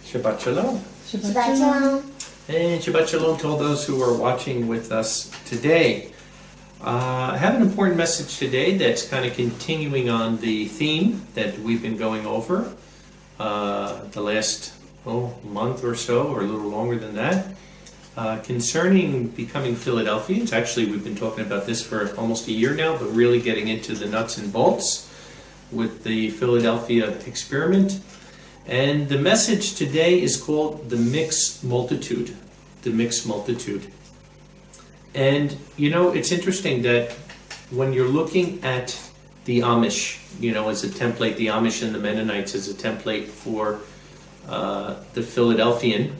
Shabbat Shalom. Shabbat Shalom. And Shabbat Shalom to all those who are watching with us today. I have an important message today that's kind of continuing on the theme that we've been going over the last month or so, or a little longer than that, concerning becoming Philadelphians. Actually, we've been talking about this for almost a year now, but really getting into the nuts and bolts with the Philadelphia experiment. And the message today is called the mixed multitude. The mixed multitude. And you know, it's interesting that when you're looking at the Amish, as a template, the Amish and the Mennonites as a template for the Philadelphian,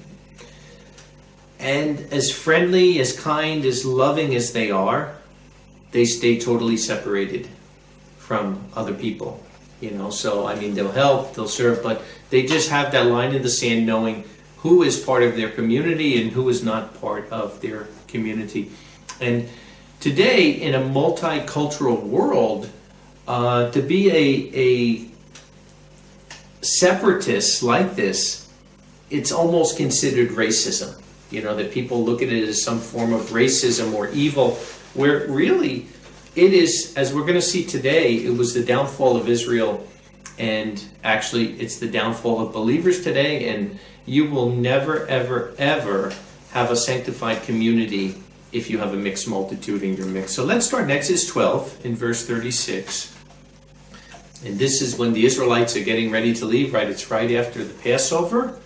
and as friendly, as kind, as loving as they are, they stay totally separated from other people. So I mean, they'll help, they'll serve, but they just have that line in the sand knowing who is part of their community and who is not part of their community. And today, in a multicultural world, to be a separatist like this, it's almost considered racism. That people look at it as some form of racism or evil, where really it is, as we're going to see today, it was the downfall of Israel, and actually it's the downfall of believers today, and you will never, ever, ever have a sanctified community if you have a mixed multitude in your mix. So let's start in Exodus 12 in verse 36. And this is when the Israelites are getting ready to leave, right? It's right after the Passover.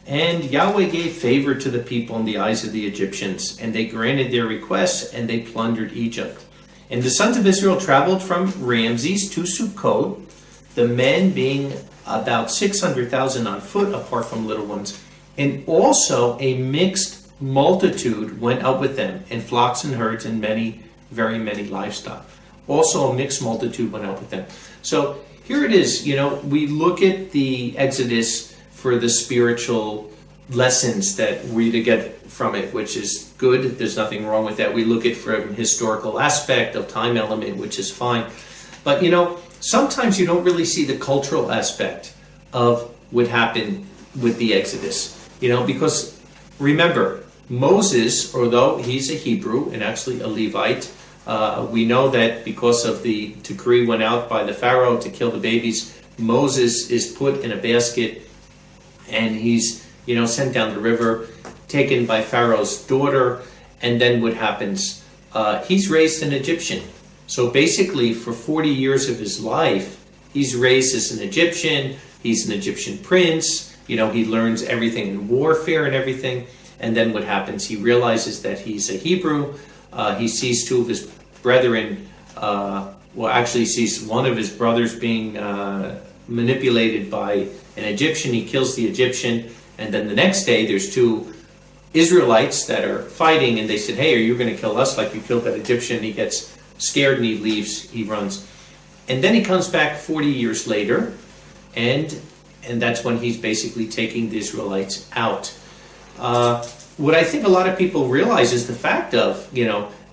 And Yahweh gave favor to the people in the eyes of the Egyptians, and they granted their requests, and they plundered Egypt. And the sons of Israel traveled from Ramses to Sukkot, the men being about 600,000 on foot, apart from little ones. And also a mixed multitude went up with them, and flocks and herds, and many, very many livestock. Also a mixed multitude went up with them. So here it is, we look at the Exodus for the spiritual lessons that we to get from it, which is good. There's nothing wrong with that. We look at from historical aspect of time element, which is fine. But sometimes you don't really see the cultural aspect of what happened with the Exodus. Because remember, Moses, although he's a Hebrew and actually a Levite, we know that because of the decree went out by the Pharaoh to kill the babies, Moses is put in a basket and he's sent down the river, taken by Pharaoh's daughter, and then what happens? He's raised an Egyptian. So basically, for 40 years of his life, he's raised as an Egyptian. He's an Egyptian prince. He learns everything in warfare and everything. And then what happens? He realizes that he's a Hebrew. He sees two of his brethren, he sees one of his brothers being manipulated by an Egyptian. He kills the Egyptian. And then the next day, there's two Israelites that are fighting, and they said, "Hey, are you going to kill us like you killed that Egyptian?" He gets scared and he leaves, he runs. And then he comes back 40 years later, and that's when he's basically taking the Israelites out. What I think a lot of people realize is the fact of,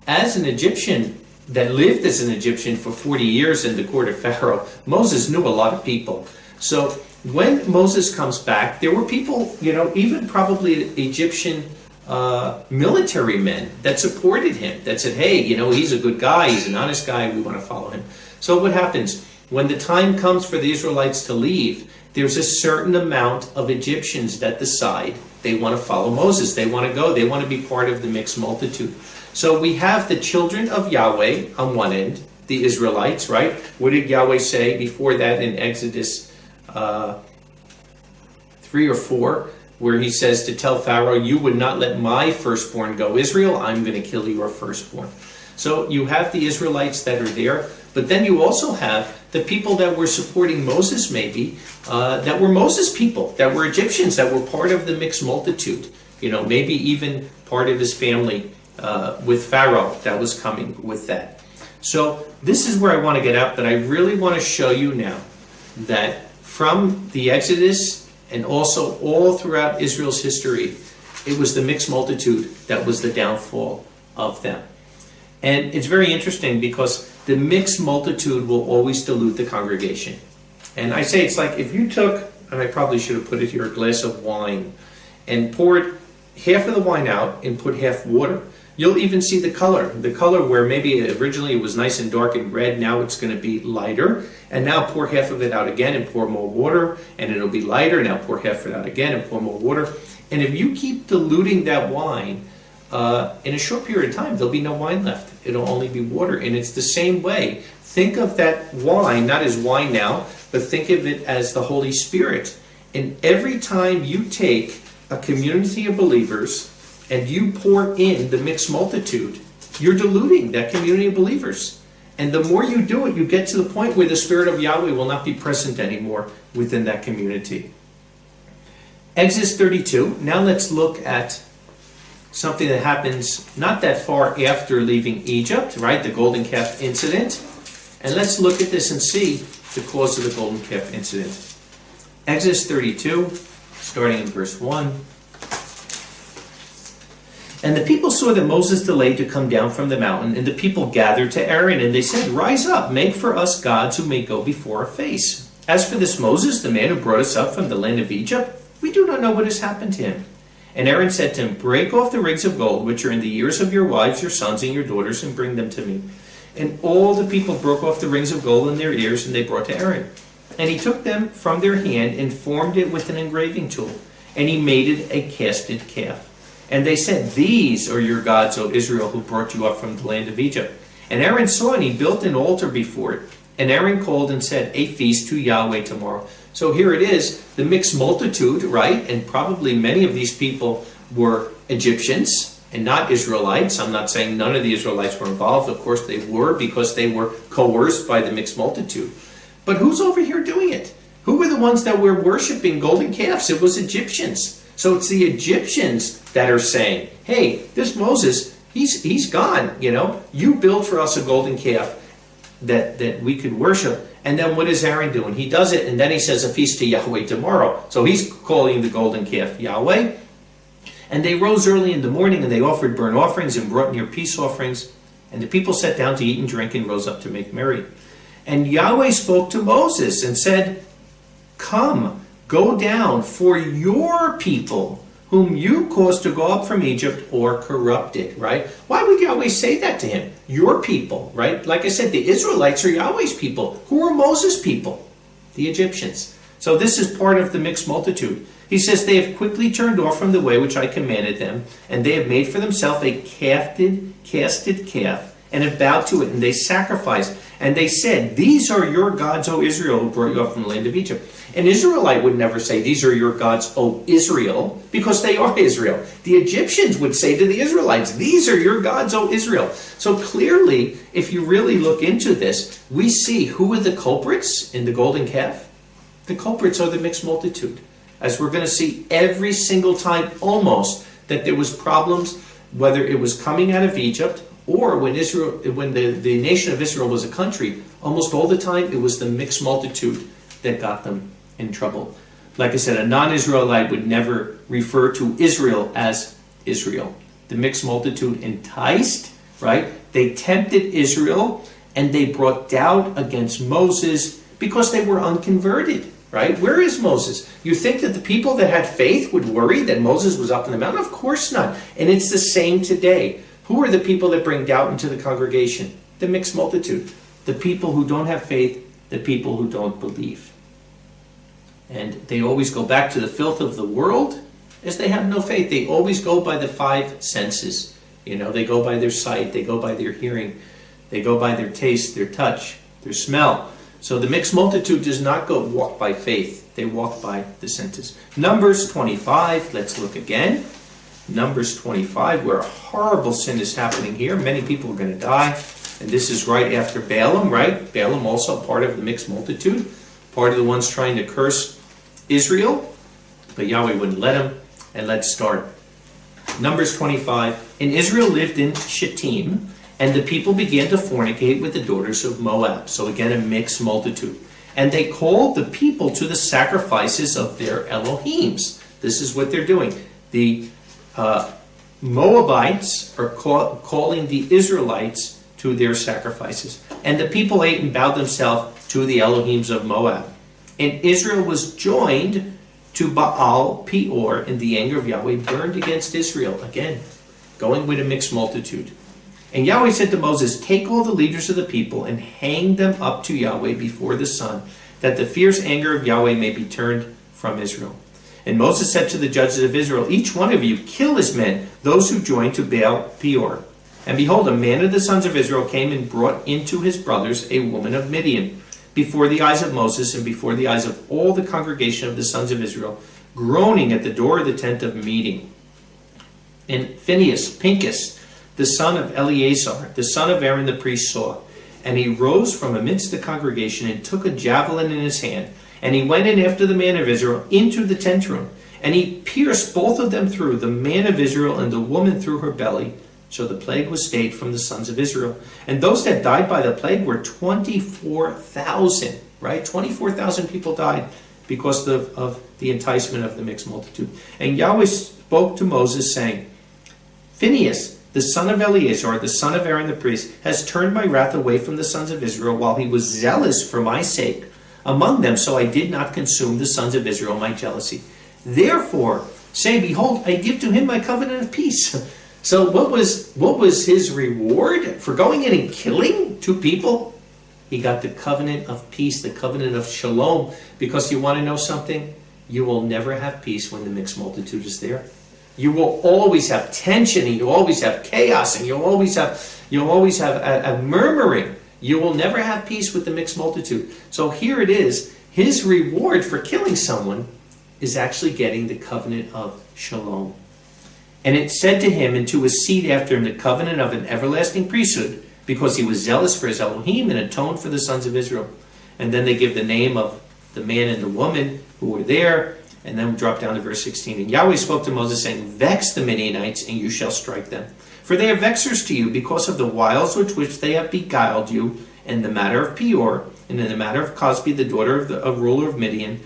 as an Egyptian that lived as an Egyptian for 40 years in the court of Pharaoh, Moses knew a lot of people. So when Moses comes back, there were people, even probably Egyptian military men that supported him, that said, "Hey, he's a good guy, he's an honest guy, we want to follow him." So what happens? When the time comes for the Israelites to leave, there's a certain amount of Egyptians that decide they want to follow Moses. They want to go. They want to be part of the mixed multitude. So we have the children of Yahweh on one end, the Israelites, right? What did Yahweh say before that in Exodus 3 or 4, where he says to tell Pharaoh, "You would not let my firstborn go, Israel. I'm going to kill your firstborn." So you have the Israelites that are there, but then you also have the people that were supporting Moses, maybe, that were Moses' people, that were Egyptians, that were part of the mixed multitude. Maybe even part of his family with Pharaoh that was coming with that. So this is where I want to get at, but I really want to show you now that from the Exodus and also all throughout Israel's history, it was the mixed multitude that was the downfall of them. And it's very interesting because the mixed multitude will always dilute the congregation. And I say it's like if you took and I probably should have put it here, a glass of wine, and poured half of the wine out and put half water. You'll even see the color. The color where maybe originally it was nice and dark and red, now it's going to be lighter. And now pour half of it out again and pour more water, and it'll be lighter. Now pour half of it out again and pour more water. And if you keep diluting that wine, in a short period of time, there'll be no wine left. It'll only be water. And it's the same way. Think of that wine, not as wine now, but think of it as the Holy Spirit. And every time you take a community of believers and you pour in the mixed multitude, you're diluting that community of believers. And the more you do it, you get to the point where the Spirit of Yahweh will not be present anymore within that community. Exodus 32. Now let's look at something that happens not that far after leaving Egypt, right? The golden calf incident. And let's look at this and see the cause of the golden calf incident. Exodus 32, starting in verse 1. And the people saw that Moses delayed to come down from the mountain, and the people gathered to Aaron, and they said, "Rise up, make for us gods who may go before our face. As for this Moses, the man who brought us up from the land of Egypt, we do not know what has happened to him." And Aaron said to him, "Break off the rings of gold, which are in the ears of your wives, your sons, and your daughters, and bring them to me." And all the people broke off the rings of gold in their ears, and they brought to Aaron. And he took them from their hand and formed it with an engraving tool, and he made it a casted calf. And they said, "These are your gods, O Israel, who brought you up from the land of Egypt." And Aaron saw, and he built an altar before it. And Aaron called and said, "A feast to Yahweh tomorrow." So here it is, the mixed multitude, right? And probably many of these people were Egyptians and not Israelites. I'm not saying none of the Israelites were involved. Of course they were, because they were coerced by the mixed multitude. But who's over here doing it? Who were the ones that were worshiping golden calves? It was Egyptians. So it's the Egyptians that are saying, "Hey, this Moses, he's gone. You build for us a golden calf that we could worship." And then what is Aaron doing? He does it, and then he says, "A feast to Yahweh tomorrow." So he's calling the golden calf Yahweh. And they rose early in the morning, and they offered burnt offerings and brought near peace offerings. And the people sat down to eat and drink and rose up to make merry. And Yahweh spoke to Moses and said, "Come, go down, for your people, whom you caused to go up from Egypt, or corrupted," right? Why would Yahweh say that to him? Your people, right? Like I said, the Israelites are Yahweh's people. Who are Moses' people? The Egyptians. So this is part of the mixed multitude. He says, "They have quickly turned off from the way which I commanded them, and they have made for themselves a casted calf, and have bowed to it, and they sacrificed. And they said, 'These are your gods, O Israel, who brought you up from the land of Egypt.'" An Israelite would never say, "These are your gods, O Israel," because they are Israel. The Egyptians would say to the Israelites, "These are your gods, O Israel." So clearly, if you really look into this, we see who are the culprits in the golden calf. The culprits are the mixed multitude. As we're going to see every single time almost that there was problems, whether it was coming out of Egypt or when the nation of Israel was a country, almost all the time it was the mixed multitude that got them in trouble. Like I said, a non-Israelite would never refer to Israel as Israel. The mixed multitude enticed, right? They tempted Israel, and they brought doubt against Moses because they were unconverted, right? Where is Moses? You think that the people that had faith would worry that Moses was up in the mountain? Of course not. And it's the same today. Who are the people that bring doubt into the congregation? The mixed multitude. The people who don't have faith, the people who don't believe. And they always go back to the filth of the world as they have no faith. They always go by the five senses. They go by their sight, they go by their hearing, they go by their taste, their touch, their smell. So the mixed multitude does not walk by faith. They walk by the senses. Numbers 25, let's look again. Numbers 25, where a horrible sin is happening here. Many people are going to die. And this is right after Balaam, right? Balaam also part of the mixed multitude. Part of the ones trying to curse Israel. But Yahweh wouldn't let him. And let's start. Numbers 25. And Israel lived in Shittim, and the people began to fornicate with the daughters of Moab. So again, a mixed multitude. And they called the people to the sacrifices of their Elohims. This is what they're doing. The Moabites are calling the Israelites to their sacrifices. And the people ate and bowed themselves to the Elohims of Moab. And Israel was joined to Baal Peor, and the anger of Yahweh burned against Israel. Again, going with a mixed multitude. And Yahweh said to Moses, take all the leaders of the people and hang them up to Yahweh before the sun, that the fierce anger of Yahweh may be turned from Israel. And Moses said to the judges of Israel, each one of you kill his men, those who joined to Baal Peor. And behold, a man of the sons of Israel came and brought into his brothers a woman of Midian, before the eyes of Moses and before the eyes of all the congregation of the sons of Israel, groaning at the door of the tent of meeting. And Pinchas, the son of Eleazar, the son of Aaron the priest, saw. And he rose from amidst the congregation and took a javelin in his hand. And he went in after the man of Israel into the tent room. And he pierced both of them through, the man of Israel and the woman through her belly. So the plague was stayed from the sons of Israel. And those that died by the plague were 24,000, right? 24,000 people died because of the enticement of the mixed multitude. And Yahweh spoke to Moses, saying, Phinehas, the son of Eleazar, the son of Aaron the priest, has turned my wrath away from the sons of Israel while he was zealous for my sake among them, so I did not consume the sons of Israel my jealousy. Therefore, say, behold, I give to him my covenant of peace. So what was his reward for going in and killing two people? He got the covenant of peace, the covenant of shalom. Because you want to know something? You will never have peace when the mixed multitude is there. You will always have tension, and you'll always have chaos, and you'll always have a murmuring. You will never have peace with the mixed multitude. So here it is. His reward for killing someone is actually getting the covenant of shalom. And it said to him and to his seed after him the covenant of an everlasting priesthood, because he was zealous for his Elohim and atoned for the sons of Israel. And then they give the name of the man and the woman who were there. And then we drop down to verse 16. And Yahweh spoke to Moses, saying, vex the Midianites, and you shall strike them. For they are vexers to you, because of the wiles with which they have beguiled you, in the matter of Peor, and in the matter of Cosbi, the daughter of the ruler of Midian,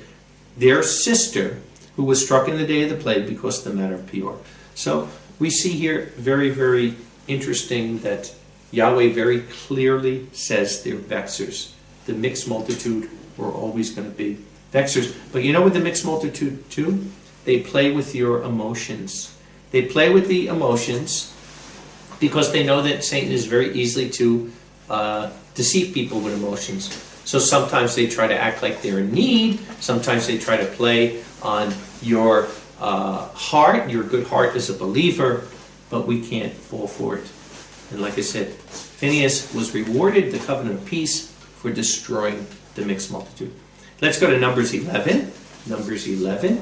their sister, who was struck in the day of the plague, because of the matter of Peor. So we see here very, very interesting that Yahweh very clearly says they're vexers. The mixed multitude were always going to be vexers. But you know what the mixed multitude do? They play with your emotions. They play with the emotions because they know that Satan is very easily to deceive people with emotions. So sometimes they try to act like they're in need. Sometimes they try to play on your heart, your good heart as a believer, but we can't fall for it. And like I said, Phinehas was rewarded the covenant of peace for destroying the mixed multitude. Let's go to Numbers 11. Numbers 11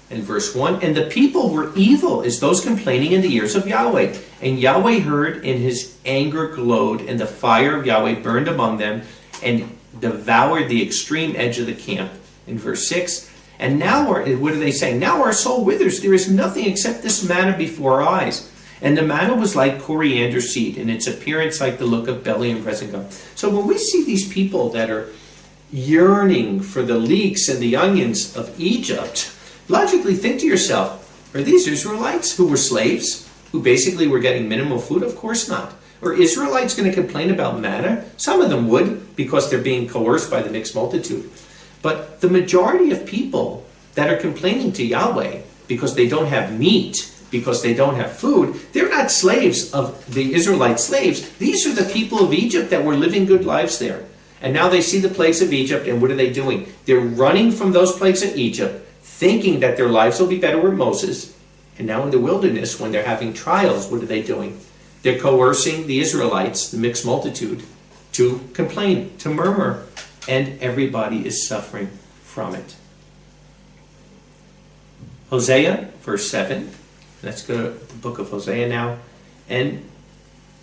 and verse 1. And the people were evil as those complaining in the ears of Yahweh. And Yahweh heard, and his anger glowed, and the fire of Yahweh burned among them and devoured the extreme edge of the camp. In verse 6. And now, what are they saying? Now our soul withers. There is nothing except this manna before our eyes. And the manna was like coriander seed, and its appearance like the look of belly and present gum. So when we see these people that are yearning for the leeks and the onions of Egypt, logically think to yourself, are these Israelites who were slaves, who basically were getting minimal food? Of course not. Are Israelites going to complain about manna? Some of them would, because they're being coerced by the mixed multitude. But the majority of people that are complaining to Yahweh because they don't have meat, because they don't have food, they're not slaves of the Israelite slaves. These are the people of Egypt that were living good lives there. And now they see the plagues of Egypt, and what are they doing? They're running from those plagues of Egypt, thinking that their lives will be better with Moses. And now in the wilderness, when they're having trials, what are they doing? They're coercing the Israelites, the mixed multitude, to complain, to murmur. And everybody is suffering from it. Hosea, verse 7. Let's go to the book of Hosea now. And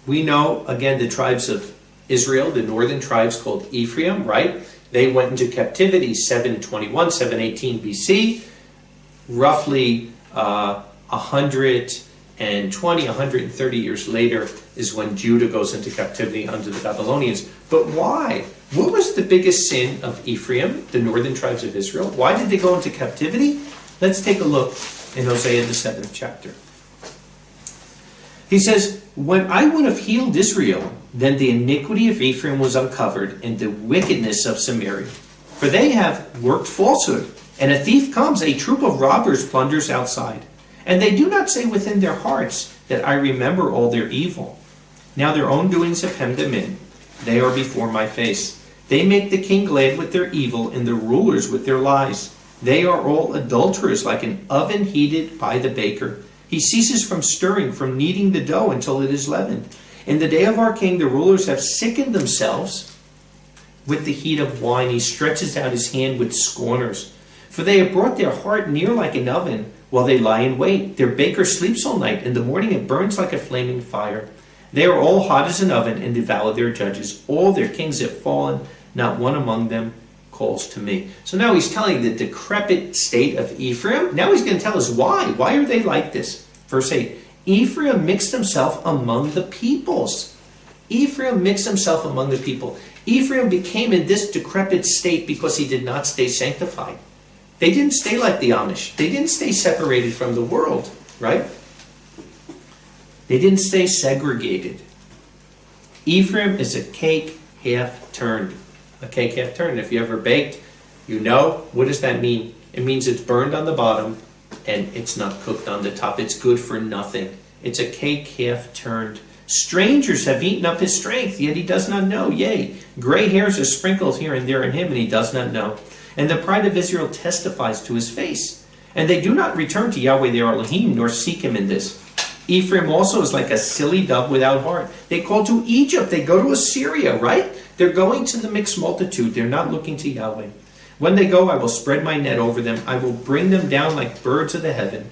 we know, again, the tribes of Israel, the northern tribes called Ephraim, right? They went into captivity 721, 718 BC. Roughly 120, 130 years later is when Judah goes into captivity under the Babylonians. But why? What was the biggest sin of Ephraim, the northern tribes of Israel? Why did they go into captivity? Let's take a look in Hosea, the 7th chapter. He says, when I would have healed Israel, Then the iniquity of Ephraim was uncovered, and the wickedness of Samaria. For they have worked falsehood, and a thief comes, a troop of robbers plunders outside. And they do not say within their hearts that I remember all their evil. Now their own doings have hemmed them in. They are before my face. They make the king glad with their evil, and the rulers with their lies. They are all adulterers, like an oven heated by the baker. He ceases from stirring, from kneading the dough until it is leavened. In the day of our king, the rulers have sickened themselves with the heat of wine. He stretches out his hand with scorners. For they have brought their heart near like an oven, while they lie in wait. Their baker sleeps all night. In the morning it burns like a flaming fire. They are all hot as an oven, and devour their judges. All their kings have fallen. Not one among them calls to me. So now he's telling the decrepit state of Ephraim. Now he's going to tell us why. Why are they like this? Verse 8. Ephraim mixed himself among the peoples. Ephraim mixed himself among the people. Ephraim became in this decrepit state because he did not stay sanctified. They didn't stay like the Amish. They didn't stay separated from the world, right? They didn't stay segregated. Ephraim is a cake half turned. A cake half turned. If you ever baked, you know. What does that mean? It means it's burned on the bottom and it's not cooked on the top. It's good for nothing. It's a cake half turned. Strangers have eaten up his strength, yet he does not know. Yea, gray hairs are sprinkled here and there in him, and he does not know. And the pride of Israel testifies to his face. And they do not return to Yahweh their Elohim, nor seek him in this. Ephraim also is like a silly dove without heart. They call to Egypt. They go to Assyria, right? They're going to the mixed multitude. They're not looking to Yahweh. When they go, I will spread my net over them. I will bring them down like birds of the heaven.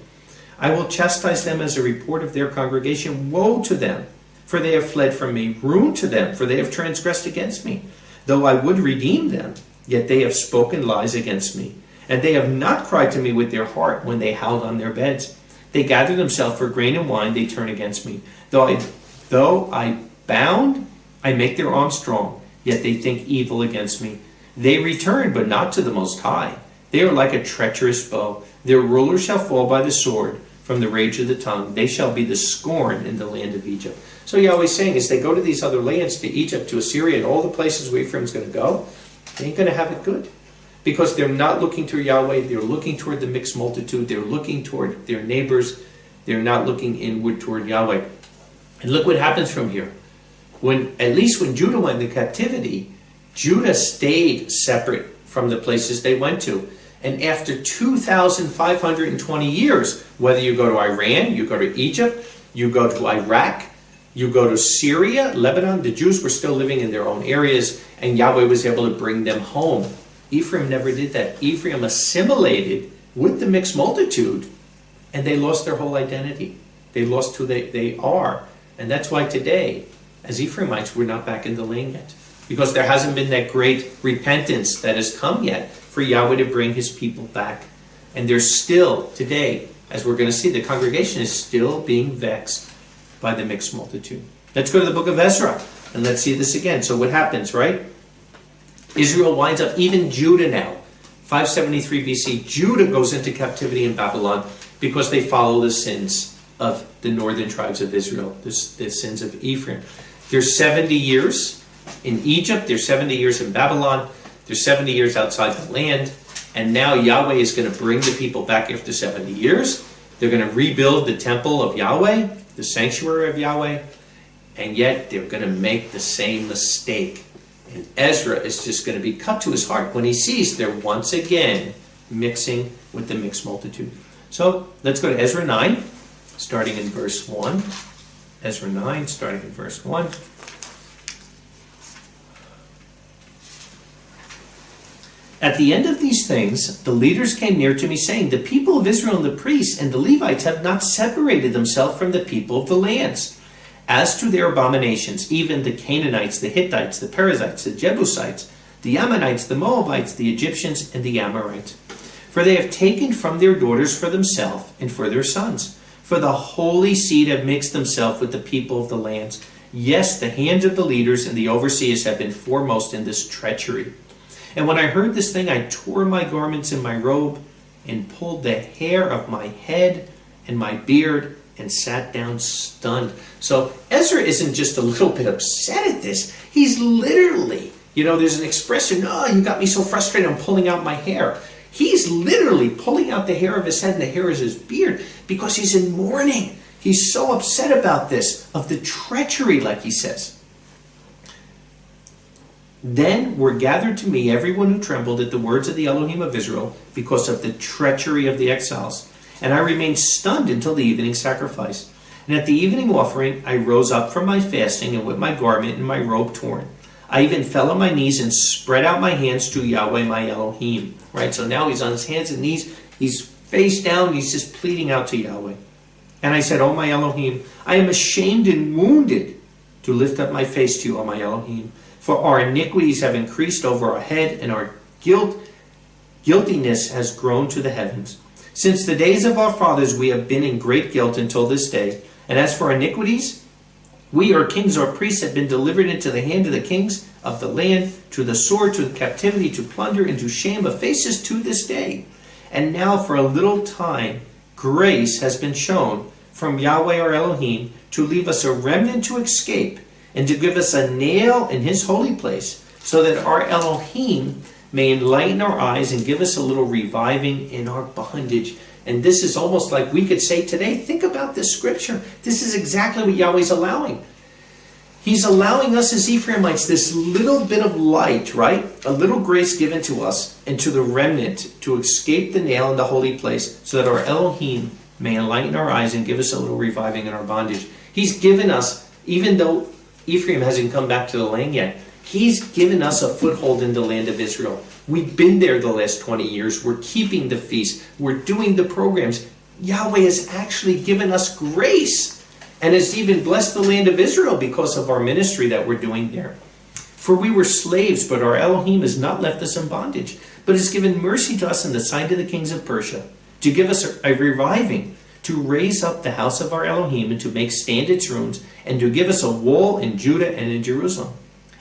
I will chastise them as a report of their congregation. Woe to them, for they have fled from me. Ruin to them, for they have transgressed against me. Though I would redeem them, yet they have spoken lies against me. And they have not cried to me with their heart when they howled on their beds. They gather themselves for grain and wine, they turn against me. Though I bound, I make their arm strong, yet they think evil against me. They return, but not to the Most High. They are like a treacherous bow. Their rulers shall fall by the sword from the rage of the tongue. They shall be the scorn in the land of Egypt. So Yahweh's saying, as they go to these other lands, to Egypt, to Assyria, and all the places where Ephraim's going to go, they ain't going to have it good. Because they're not looking to Yahweh, they're looking toward the mixed multitude, they're looking toward their neighbors, they're not looking inward toward Yahweh. And look what happens from here. At least when Judah went into captivity, Judah stayed separate from the places they went to. And after 2,520 years, whether you go to Iran, you go to Egypt, you go to Iraq, you go to Syria, Lebanon, the Jews were still living in their own areas, and Yahweh was able to bring them home. Ephraim never did that. Ephraim assimilated with the mixed multitude, and they lost their whole identity. They lost who they are. And that's why today, as Ephraimites, we're not back in the land yet. Because there hasn't been that great repentance that has come yet for Yahweh to bring his people back. And there's still, today, as we're going to see, the congregation is still being vexed by the mixed multitude. Let's go to the book of Ezra, and let's see this again. So what happens, right? Israel winds up, even Judah now, 573 BC, Judah goes into captivity in Babylon because they follow the sins of the northern tribes of Israel, the sins of Ephraim. There's 70 years in Egypt, there's 70 years in Babylon, there's 70 years outside the land, and now Yahweh is going to bring the people back after 70 years. They're going to rebuild the temple of Yahweh, the sanctuary of Yahweh, and yet they're going to make the same mistake. And Ezra is just going to be cut to his heart when he sees they're once again mixing with the mixed multitude. So let's go to Ezra 9, starting in verse 1. Ezra 9, starting in verse 1. At the end of these things, the leaders came near to me, saying, the people of Israel and the priests and the Levites have not separated themselves from the people of the lands. As to their abominations, even the Canaanites, the Hittites, the Perizzites, the Jebusites, the Ammonites, the Moabites, the Egyptians, and the Amorites. For they have taken from their daughters for themselves and for their sons. For the holy seed have mixed themselves with the people of the lands. Yes, the hands of the leaders and the overseers have been foremost in this treachery. And when I heard this thing, I tore my garments and my robe, and pulled the hair of my head and my beard, and sat down stunned. So Ezra isn't just a little bit upset at this. He's literally, there's an expression, oh, you got me so frustrated, I'm pulling out my hair. He's literally pulling out the hair of his head, and the hair is his beard, because he's in mourning. He's so upset about this, of the treachery, like he says. Then were gathered to me everyone who trembled at the words of the Elohim of Israel, because of the treachery of the exiles. And I remained stunned until the evening sacrifice. And at the evening offering, I rose up from my fasting, and with my garment and my robe torn, I even fell on my knees and spread out my hands to Yahweh my Elohim. Right, so now he's on his hands and knees, he's face down, he's just pleading out to Yahweh. And I said, oh my Elohim, I am ashamed and wounded to lift up my face to you, O my Elohim. For our iniquities have increased over our head, and our guiltiness has grown to the heavens. Since the days of our fathers we have been in great guilt until this day. And as for iniquities, we, our kings, our priests, have been delivered into the hand of the kings of the land, to the sword, to the captivity, to plunder, and to shame of faces to this day. And now for a little time grace has been shown from Yahweh our Elohim to leave us a remnant to escape, and to give us a nail in his holy place, so that our Elohim may enlighten our eyes and give us a little reviving in our bondage. And this is almost like we could say today, think about this scripture. This is exactly what Yahweh's allowing. He's allowing us as Ephraimites this little bit of light, right? A little grace given to us and to the remnant to escape the nail in the holy place, so that our Elohim may enlighten our eyes and give us a little reviving in our bondage. He's given us, even though Ephraim hasn't come back to the land yet, he's given us a foothold in the land of Israel. We've been there the last 20 years. We're keeping the feast. We're doing the programs. Yahweh has actually given us grace, and has even blessed the land of Israel because of our ministry that we're doing there. For we were slaves, but our Elohim has not left us in bondage, but has given mercy to us in the sight of the kings of Persia, to give us a reviving, to raise up the house of our Elohim, and to make stand its ruins, and to give us a wall in Judah and in Jerusalem.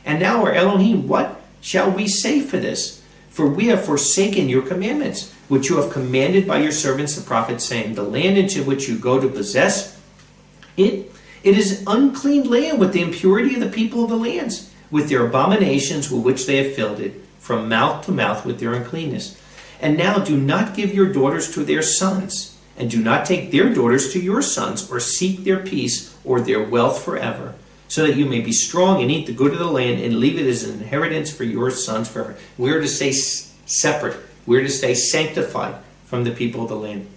And now, our Elohim, what shall we say for this? For we have forsaken your commandments, which you have commanded by your servants the prophets, saying, the land into which you go to possess, it is unclean land with the impurity of the people of the lands, with their abominations with which they have filled it, from mouth to mouth with their uncleanness. And now do not give your daughters to their sons, and do not take their daughters to your sons, or seek their peace or their wealth forever, so that you may be strong and eat the good of the land, and leave it as an inheritance for your sons forever. We're to stay separate. We're to stay sanctified from the people of the land.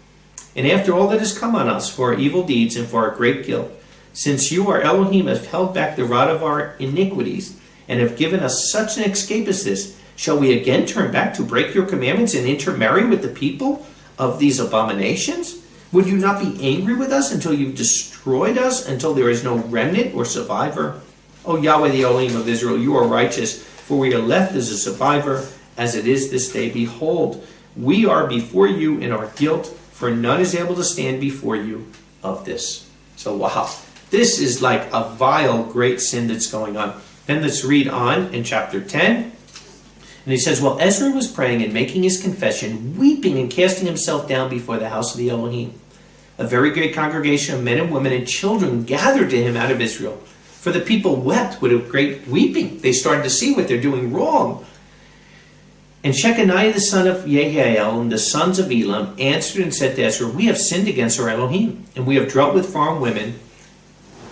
And after all that has come on us for our evil deeds and for our great guilt, since you, our Elohim, have held back the rod of our iniquities, and have given us such an escape as this, shall we again turn back to break your commandments and intermarry with the people of these abominations? Would you not be angry with us until you've destroyed us, until there is no remnant or survivor? O Yahweh, the Elohim of Israel, you are righteous, for we are left as a survivor, as it is this day. Behold, we are before you in our guilt, for none is able to stand before you of this. So wow, this is like a vile, great sin that's going on. Then let's read on in chapter 10. And he says, well, Ezra was praying and making his confession, weeping and casting himself down before the house of the Elohim. A very great congregation of men and women and children gathered to him out of Israel. For the people wept with a great weeping. They started to see what they're doing wrong. And Shechaniah the son of Yehiel and the sons of Elam answered and said to Ezra, we have sinned against our Elohim, and we have dwelt with foreign women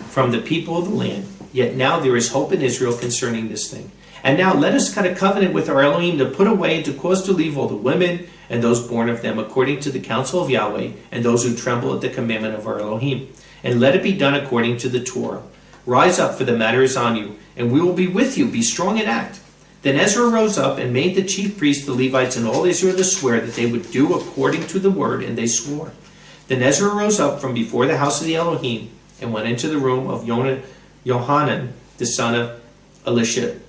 from the people of the land. Yet now there is hope in Israel concerning this thing. And now let us cut a covenant with our Elohim to put away and to cause to leave all the women and those born of them according to the counsel of Yahweh, and those who tremble at the commandment of our Elohim. And let it be done according to the Torah. Rise up, for the matter is on you, and we will be with you. Be strong and act. Then Ezra rose up and made the chief priests, the Levites, and all Israel to swear that they would do according to the word, and they swore. Then Ezra rose up from before the house of the Elohim, and went into the room of Yohanan, the son of Eliashib.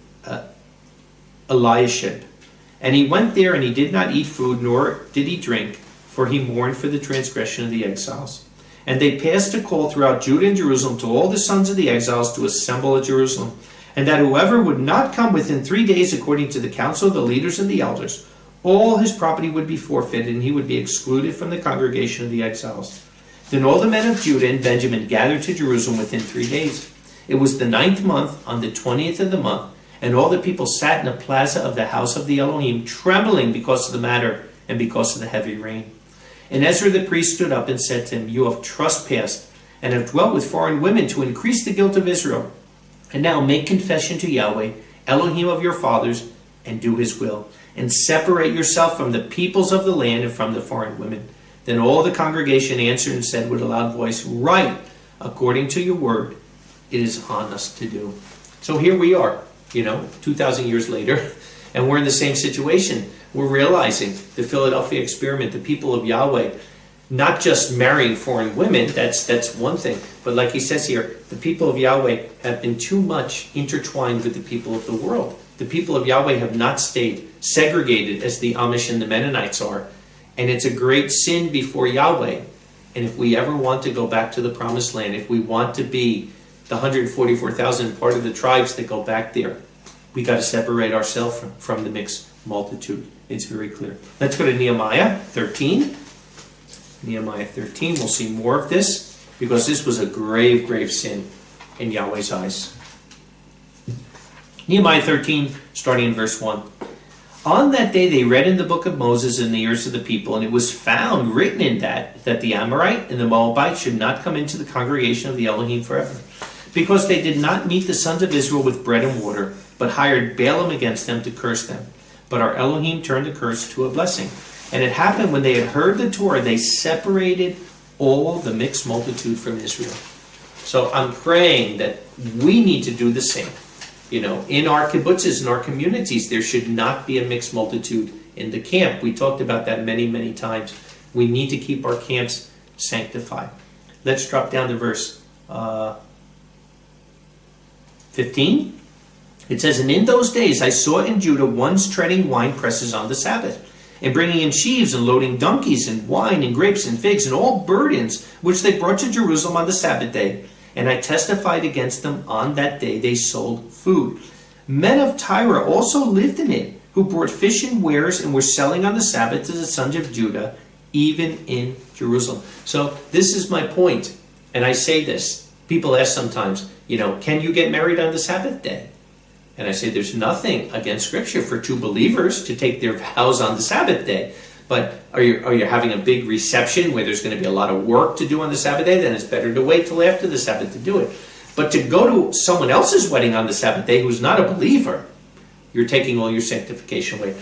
And he went there, and he did not eat food, nor did he drink, for he mourned for the transgression of the exiles. And they passed a call throughout Judah and Jerusalem to all the sons of the exiles to assemble at Jerusalem, and that whoever would not come within 3 days according to the counsel of the leaders and the elders, all his property would be forfeited, and he would be excluded from the congregation of the exiles. Then all the men of Judah and Benjamin gathered to Jerusalem within 3 days. It was the 9th month, on the 20th of the month, and all the people sat in the plaza of the house of the Elohim, trembling because of the matter and because of the heavy rain. And Ezra the priest stood up and said to him, "You have trespassed and have dwelt with foreign women to increase the guilt of Israel. And now make confession to Yahweh, Elohim of your fathers, and do his will, and separate yourself from the peoples of the land and from the foreign women." Then all the congregation answered and said with a loud voice, "Right, according to your word, it is on us to do." So here we are, 2,000 years later, and we're in the same situation. We're realizing the Philadelphia experiment, the people of Yahweh, not just marrying foreign women, that's one thing, but like he says here, the people of Yahweh have been too much intertwined with the people of the world. The people of Yahweh have not stayed segregated as the Amish and the Mennonites are, and it's a great sin before Yahweh. And if we ever want to go back to the Promised Land, if we want to be the 144,000 part of the tribes that go back there, we got to separate ourselves from the mixed multitude. It's very clear. Let's go to Nehemiah 13. Nehemiah 13, we'll see more of this, because this was a grave, grave sin in Yahweh's eyes. Nehemiah 13, starting in verse 1. On that day they read in the book of Moses in the ears of the people, and it was found written in that the Amorite and the Moabite should not come into the congregation of the Elohim forever, because they did not meet the sons of Israel with bread and water, but hired Balaam against them to curse them. But our Elohim turned the curse to a blessing. And it happened when they had heard the Torah, they separated all the mixed multitude from Israel. So I'm praying that we need to do the same. In our kibbutzes, in our communities, there should not be a mixed multitude in the camp. We talked about that many, many times. We need to keep our camps sanctified. Let's drop down to verse 15. It says, "And in those days I saw in Judah ones treading wine presses on the Sabbath, and bringing in sheaves and loading donkeys and wine and grapes and figs and all burdens which they brought to Jerusalem on the Sabbath day. And I testified against them on that day they sold food. Men of Tyre also lived in it, who brought fish and wares and were selling on the Sabbath to the sons of Judah, even in Jerusalem." So this is my point, and I say this. People ask sometimes, can you get married on the Sabbath day? And I say there's nothing against Scripture for two believers to take their vows on the Sabbath day. But are you having a big reception where there's going to be a lot of work to do on the Sabbath day? Then it's better to wait till after the Sabbath to do it. But to go to someone else's wedding on the Sabbath day who's not a believer, you're taking all your sanctification away.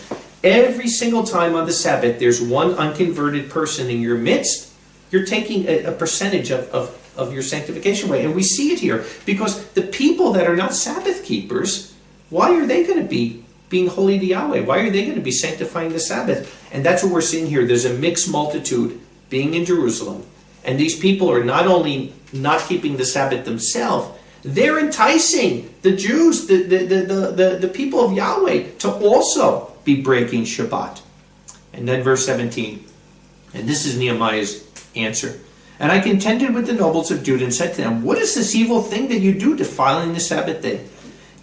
Every single time on the Sabbath there's one unconverted person in your midst, you're taking a percentage of your sanctification away. And we see it here because the people that are not Sabbath keepers, why are they going to be being holy to Yahweh? Why are they going to be sanctifying the Sabbath? And that's what we're seeing here. There's a mixed multitude being in Jerusalem. And these people are not only not keeping the Sabbath themselves, they're enticing the Jews, the people of Yahweh, to also be breaking Shabbat. And then verse 17. And this is Nehemiah's answer. "And I contended with the nobles of Judah and said to them, what is this evil thing that you do, defiling the Sabbath day?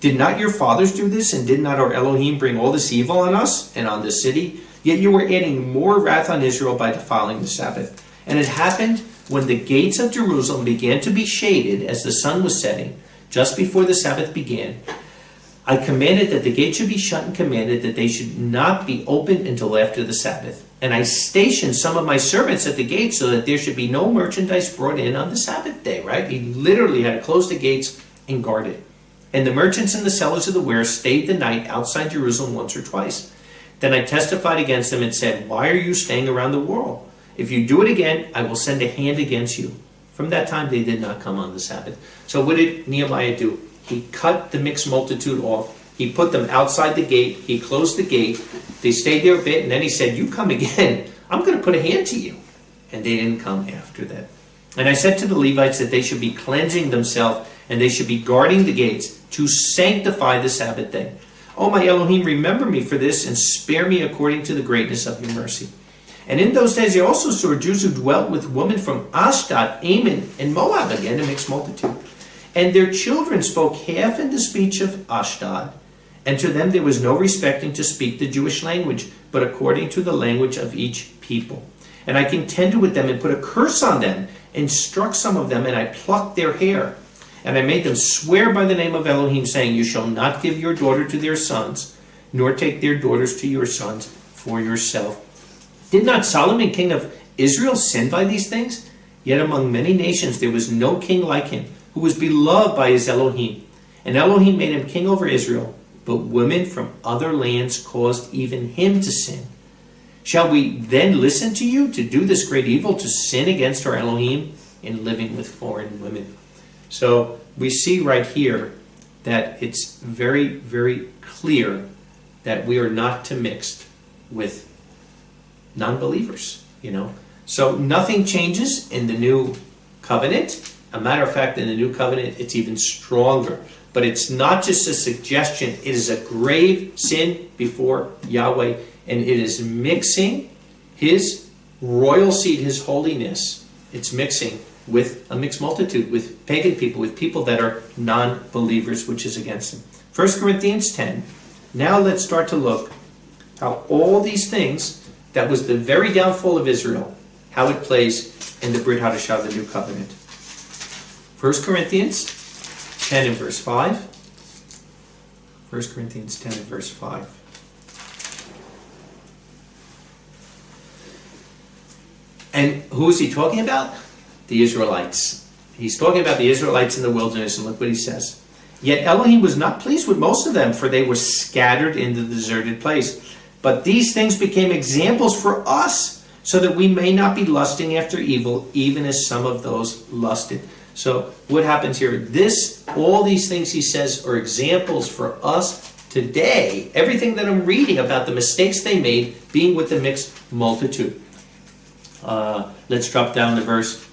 Did not your fathers do this, and did not our Elohim bring all this evil on us and on the city? Yet you were adding more wrath on Israel by defiling the Sabbath. And it happened when the gates of Jerusalem began to be shaded as the sun was setting, just before the Sabbath began, I commanded that the gate should be shut and commanded that they should not be opened until after the Sabbath. And I stationed some of my servants at the gate so that there should be no merchandise brought in on the Sabbath day," right? He literally had to close the gates and guard it. "And the merchants and the sellers of the wares stayed the night outside Jerusalem once or twice. Then I testified against them and said, why are you staying around the wall? If you do it again, I will send a hand against you." From that time they did not come on the Sabbath. So what did Nehemiah do? He cut the mixed multitude off. He put them outside the gate. He closed the gate. They stayed there a bit, and then he said, "You come again, I'm going to put a hand to you." And they didn't come after that. "And I said to the Levites that they should be cleansing themselves, and they should be guarding the gates to sanctify the Sabbath day. Oh, my Elohim, remember me for this, and spare me according to the greatness of your mercy." And in those days they also saw Jews who dwelt with women from Ashdod, Ammon, and Moab, again a mixed multitude. And their children spoke half in the speech of Ashdod, and to them there was no respecting to speak the Jewish language, but according to the language of each people. And I contended with them and put a curse on them and struck some of them, and I plucked their hair. And I made them swear by the name of Elohim, saying, you shall not give your daughter to their sons, nor take their daughters to your sons for yourself. Did not Solomon, king of Israel, sin by these things? Yet among many nations there was no king like him, who was beloved by his Elohim. And Elohim made him king over Israel, but women from other lands caused even him to sin. Shall we then listen to you to do this great evil, to sin against our Elohim in living with foreign women? So we see right here that it's very, very clear that we are not to mix with non-believers, So nothing changes in the new covenant. A matter of fact, in the new covenant, it's even stronger. But it's not just a suggestion. It is a grave sin before Yahweh. And it is mixing his royal seed, his holiness. It's mixing with a mixed multitude, with pagan people, with people that are non-believers, which is against them. 1 Corinthians 10. Now let's start to look how all these things, that was the very downfall of Israel, how it plays in the Brit Hadashah, the new covenant. 1 Corinthians 10 and verse 5. 1 Corinthians 10 and verse 5. And who is he talking about? The Israelites. He's talking about the Israelites in the wilderness, and look what he says. Yet Elohim was not pleased with most of them, for they were scattered in the deserted place. But these things became examples for us, so that we may not be lusting after evil, even as some of those lusted. So what happens here? All these things he says are examples for us today. Everything that I'm reading about the mistakes they made, being with the mixed multitude. Let's drop down to verse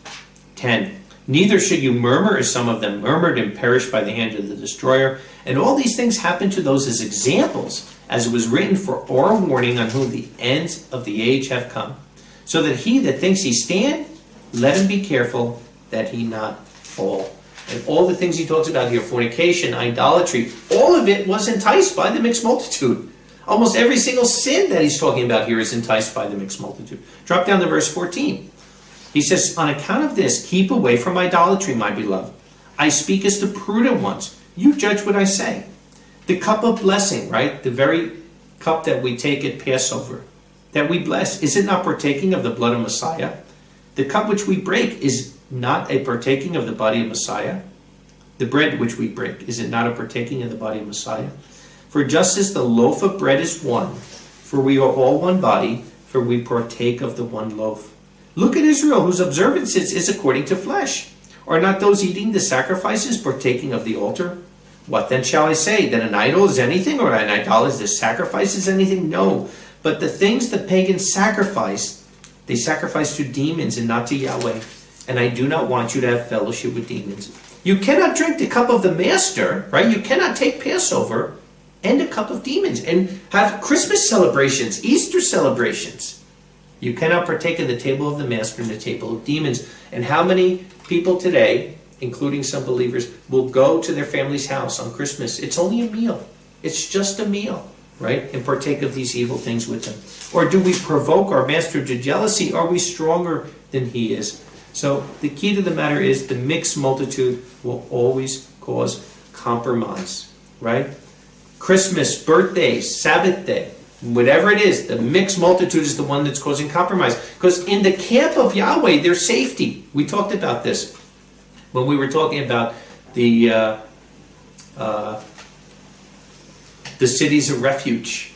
10. Neither should you murmur as some of them murmured and perished by the hand of the destroyer. And all these things happened to those as examples, as it was written for our warning, on whom the ends of the age have come. So that he that thinks he stand, let him be careful that he not fall. And all the things he talks about here, fornication, idolatry, all of it was enticed by the mixed multitude. Almost every single sin that he's talking about here is enticed by the mixed multitude. Drop down to verse 14. He says, on account of this, keep away from idolatry, my beloved. I speak as to prudent ones. You judge what I say. The cup of blessing, right? The very cup that we take at Passover, that we bless, is it not partaking of the blood of Messiah? The cup which we break is not a partaking of the body of Messiah. The bread which we break, is it not a partaking of the body of Messiah? For just as the loaf of bread is one, for we are all one body, for we partake of the one loaf. Look at Israel, whose observances is according to flesh. Are not those eating the sacrifices partaking of the altar? What then shall I say? That an idol is anything, or an idol is the sacrifice is anything? No. But the things the pagans sacrifice, they sacrifice to demons and not to Yahweh. And I do not want you to have fellowship with demons. You cannot drink the cup of the master, right? You cannot take Passover and a cup of demons and have Christmas celebrations, Easter celebrations. You cannot partake of the table of the master and the table of demons. And how many people today, including some believers, will go to their family's house on Christmas? It's only a meal. It's just a meal, right? And partake of these evil things with them. Or do we provoke our master to jealousy? Are we stronger than he is? So the key to the matter is the mixed multitude will always cause compromise, right? Christmas, birthdays, Sabbath day, whatever it is, the mixed multitude is the one that's causing compromise. Because in the camp of Yahweh, there's safety. We talked about this when we were talking about the cities of refuge.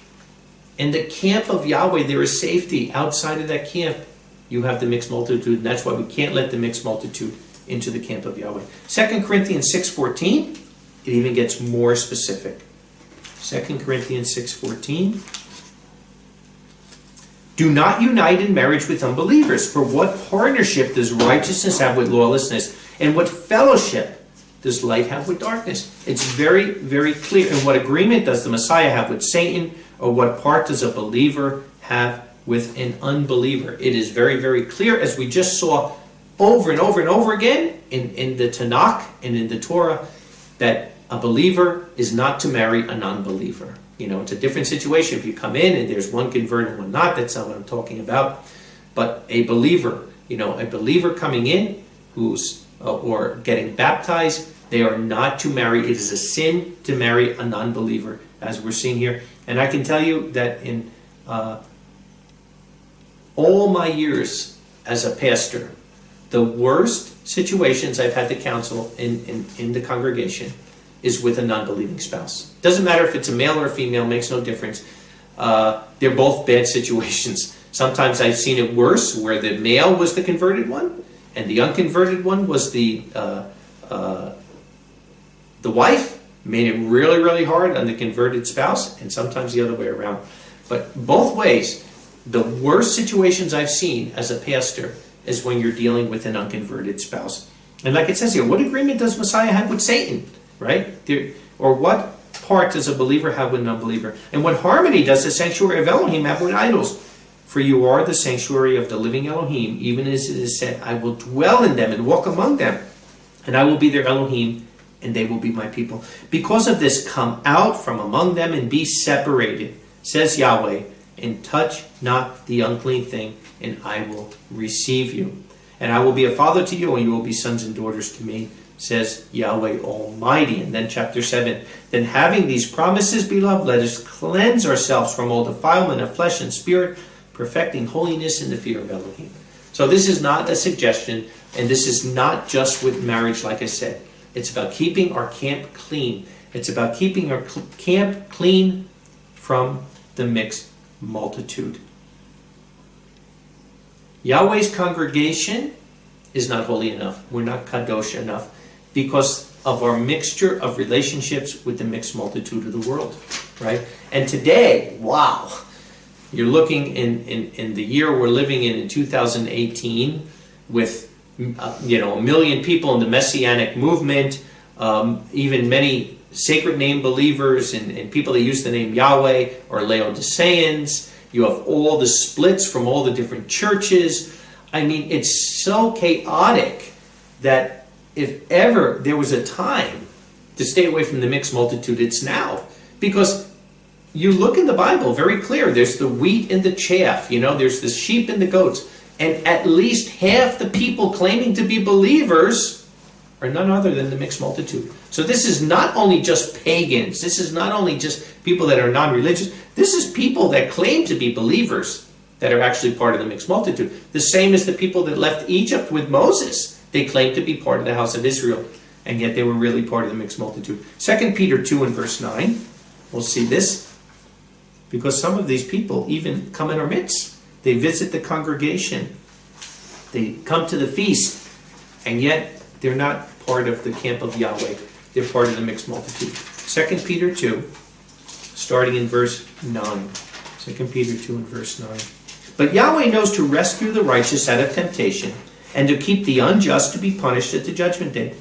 In the camp of Yahweh, there is safety. Outside of that camp, you have the mixed multitude, and that's why we can't let the mixed multitude into the camp of Yahweh. 2 Corinthians 6:14, it even gets more specific. 2 Corinthians 6:14. Do not unite in marriage with unbelievers, for what partnership does righteousness have with lawlessness? And what fellowship does light have with darkness? It's very, very clear. And what agreement does the Messiah have with Satan? Or what part does a believer have with an unbeliever? It is very, very clear, as we just saw over and over and over again in the Tanakh and in the Torah, that a believer is not to marry a non-believer. You know, it's a different situation if you come in and there's one converted and one not. That's not what I'm talking about. But a believer, a believer coming in who's or getting baptized, they are not to marry. It is a sin to marry a non-believer, as we're seeing here. And I can tell you that in all my years as a pastor, the worst situations I've had to counsel in the congregation is with a non-believing spouse. Doesn't matter if it's a male or a female, makes no difference. They're both bad situations. Sometimes I've seen it worse, where the male was the converted one, and the unconverted one was the wife. Made it really, really hard on the converted spouse, and sometimes the other way around. But both ways, the worst situations I've seen as a pastor is when you're dealing with an unconverted spouse. And like it says here, what agreement does Messiah have with Satan, right? Or what part does a believer have with an unbeliever? And what harmony does the sanctuary of Elohim have with idols? For you are the sanctuary of the living Elohim, even as it is said, I will dwell in them and walk among them, and I will be their Elohim, and they will be my people. Because of this, come out from among them and be separated, says Yahweh, and touch not the unclean thing, and I will receive you. And I will be a father to you, and you will be sons and daughters to me, says Yahweh Almighty. And then chapter 7, then having these promises, beloved, let us cleanse ourselves from all defilement of flesh and spirit, perfecting holiness in the fear of Elohim. So this is not a suggestion, and this is not just with marriage, like I said. It's about keeping our camp clean. It's about keeping our camp clean from the mixed multitude. Yahweh's congregation is not holy enough. We're not kadosh enough because of our mixture of relationships with the mixed multitude of the world, right? And today, wow, you're looking in the year we're living in 2018, with a million people in the Messianic movement, even many sacred name believers and people that use the name Yahweh or Laodiceans. You have all the splits from all the different churches. I mean, it's so chaotic that if ever there was a time to stay away from the mixed multitude, it's now. Because you look in the Bible, very clear, there's the wheat and the chaff, there's the sheep and the goats. And at least half the people claiming to be believers are none other than the mixed multitude. So this is not only just pagans. This is not only just people that are non-religious. This is people that claim to be believers that are actually part of the mixed multitude. The same as the people that left Egypt with Moses. They claimed to be part of the house of Israel, and yet they were really part of the mixed multitude. 2 Peter 2 and verse 9, we'll see this. Because some of these people even come in our midst. They visit the congregation. They come to the feast. And yet, they're not part of the camp of Yahweh. They're part of the mixed multitude. 2 Peter 2, starting in verse 9. 2 Peter 2 and verse 9. But Yahweh knows to rescue the righteous out of temptation, and to keep the unjust to be punished at the judgment day.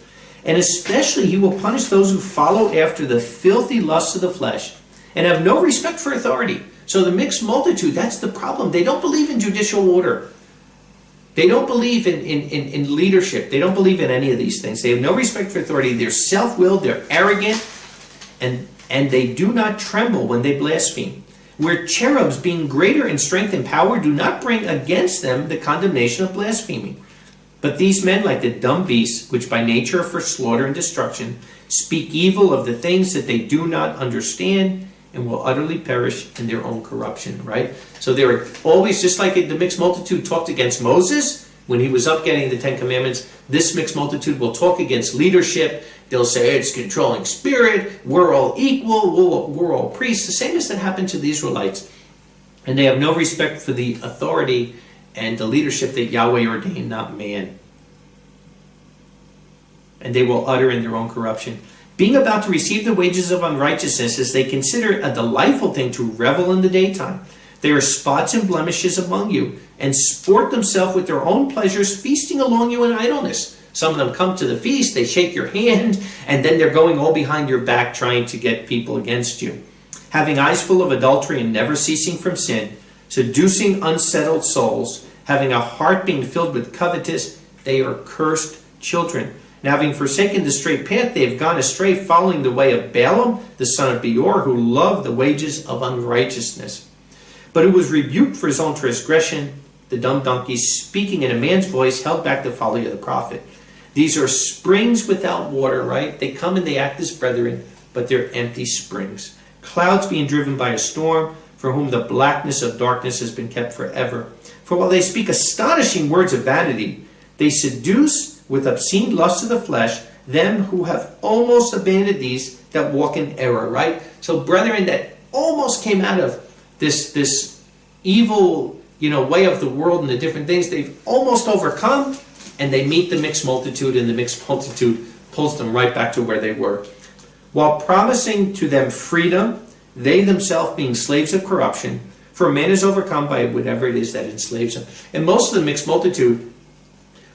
And especially he will punish those who follow after the filthy lusts of the flesh, and have no respect for authority. So the mixed multitude, that's the problem. They don't believe in judicial order. They don't believe in leadership. They don't believe in any of these things. They have no respect for authority. They're self-willed. They're arrogant. And they do not tremble when they blaspheme. Where cherubs, being greater in strength and power, do not bring against them the condemnation of blaspheming. But these men, like the dumb beasts, which by nature are for slaughter and destruction, speak evil of the things that they do not understand, and will utterly perish in their own corruption, right? So they were always, just like the mixed multitude talked against Moses when he was up getting the Ten Commandments, this mixed multitude will talk against leadership. They'll say it's controlling spirit, we're all equal, we're all priests. The same as that happened to the Israelites. And they have no respect for the authority and the leadership that Yahweh ordained, not man. And they will utter in their own corruption. Being about to receive the wages of unrighteousness, as they consider it a delightful thing to revel in the daytime. They are spots and blemishes among you, and sport themselves with their own pleasures, feasting along you in idleness. Some of them come to the feast, they shake your hand, and then they're going all behind your back trying to get people against you. Having eyes full of adultery and never ceasing from sin, seducing unsettled souls, having a heart being filled with covetous, they are cursed children. And having forsaken the straight path, they have gone astray, following the way of Balaam, the son of Beor, who loved the wages of unrighteousness, but who was rebuked for his own transgression. the dumb donkeys, speaking in a man's voice, held back the folly of the prophet. These are springs without water, right? They come and they act as brethren, but they're empty springs. Clouds being driven by a storm, for whom the blackness of darkness has been kept forever. For while they speak astonishing words of vanity, they seduce with obscene lust of the flesh them who have almost abandoned these that walk in error, right? So brethren that almost came out of this evil, way of the world and the different things, they've almost overcome, and they meet the mixed multitude, and the mixed multitude pulls them right back to where they were. While promising to them freedom, they themselves being slaves of corruption, for man is overcome by whatever it is that enslaves him. And most of the mixed multitude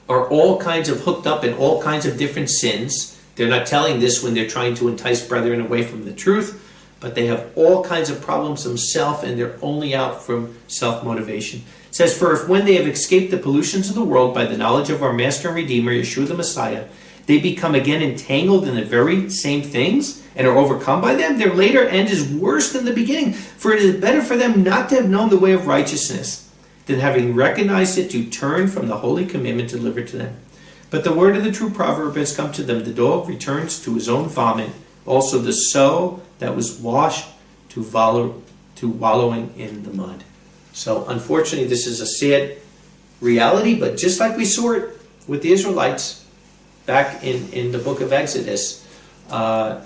are all kinds of hooked up in all kinds of different sins. They're not telling this when they're trying to entice brethren away from the truth, but they have all kinds of problems themselves, and they're only out from self-motivation. It says, for if when they have escaped the pollutions of the world by the knowledge of our Master and Redeemer, Yeshua the Messiah, they become again entangled in the very same things and are overcome by them, their later end is worse than the beginning. For it is better for them not to have known the way of righteousness than having recognized it to turn from the holy commandment delivered to them. But the word of the true proverb has come to them, the dog returns to his own vomit, also the sow that was washed to wallowing in the mud. So unfortunately, this is a sad reality, but just like we saw it with the Israelites back in the book of Exodus,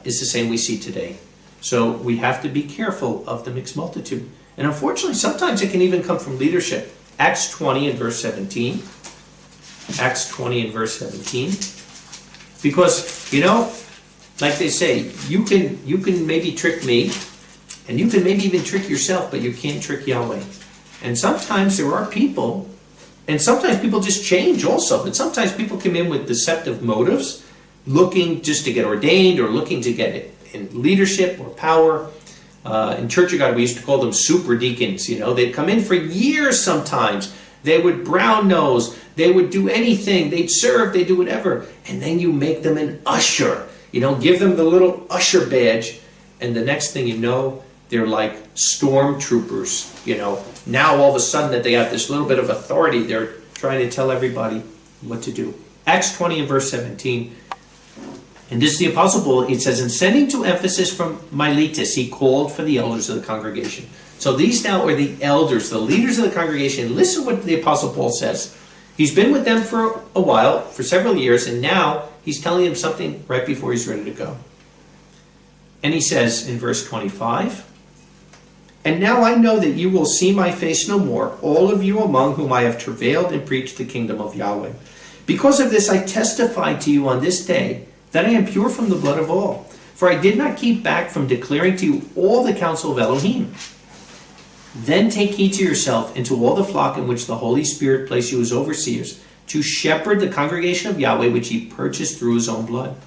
is the same we see today. So we have to be careful of the mixed multitude. And unfortunately, sometimes it can even come from leadership. Acts 20 and verse 17. Acts 20 and verse 17. Because, like they say, you can maybe trick me, and you can maybe even trick yourself, but you can't trick Yahweh. And sometimes there are people, and sometimes people just change also, but sometimes people come in with deceptive motives, looking just to get ordained or looking to get it in leadership or power. In Church of God, we used to call them super deacons. They'd come in for years sometimes. They would brown nose. They would do anything. They'd serve. They'd do whatever. And then you make them an usher. Give them the little usher badge. And the next thing you know, they're like stormtroopers. Now all of a sudden that they have this little bit of authority, they're trying to tell everybody what to do. Acts 20 and verse 17. And this is the Apostle Paul. It says, in sending to Ephesus from Miletus, he called for the elders of the congregation. So these now are the elders, the leaders of the congregation. Listen what the Apostle Paul says. He's been with them for a while, for several years, and now he's telling them something right before he's ready to go. And he says in verse 25, and now I know that you will see my face no more, all of you among whom I have travailed and preached the kingdom of Yahweh. Because of this I testify to you on this day that I am pure from the blood of all. For I did not keep back from declaring to you all the counsel of Elohim. Then take heed to yourself and to all the flock in which the Holy Spirit placed you as overseers, to shepherd the congregation of Yahweh which he purchased through his own blood.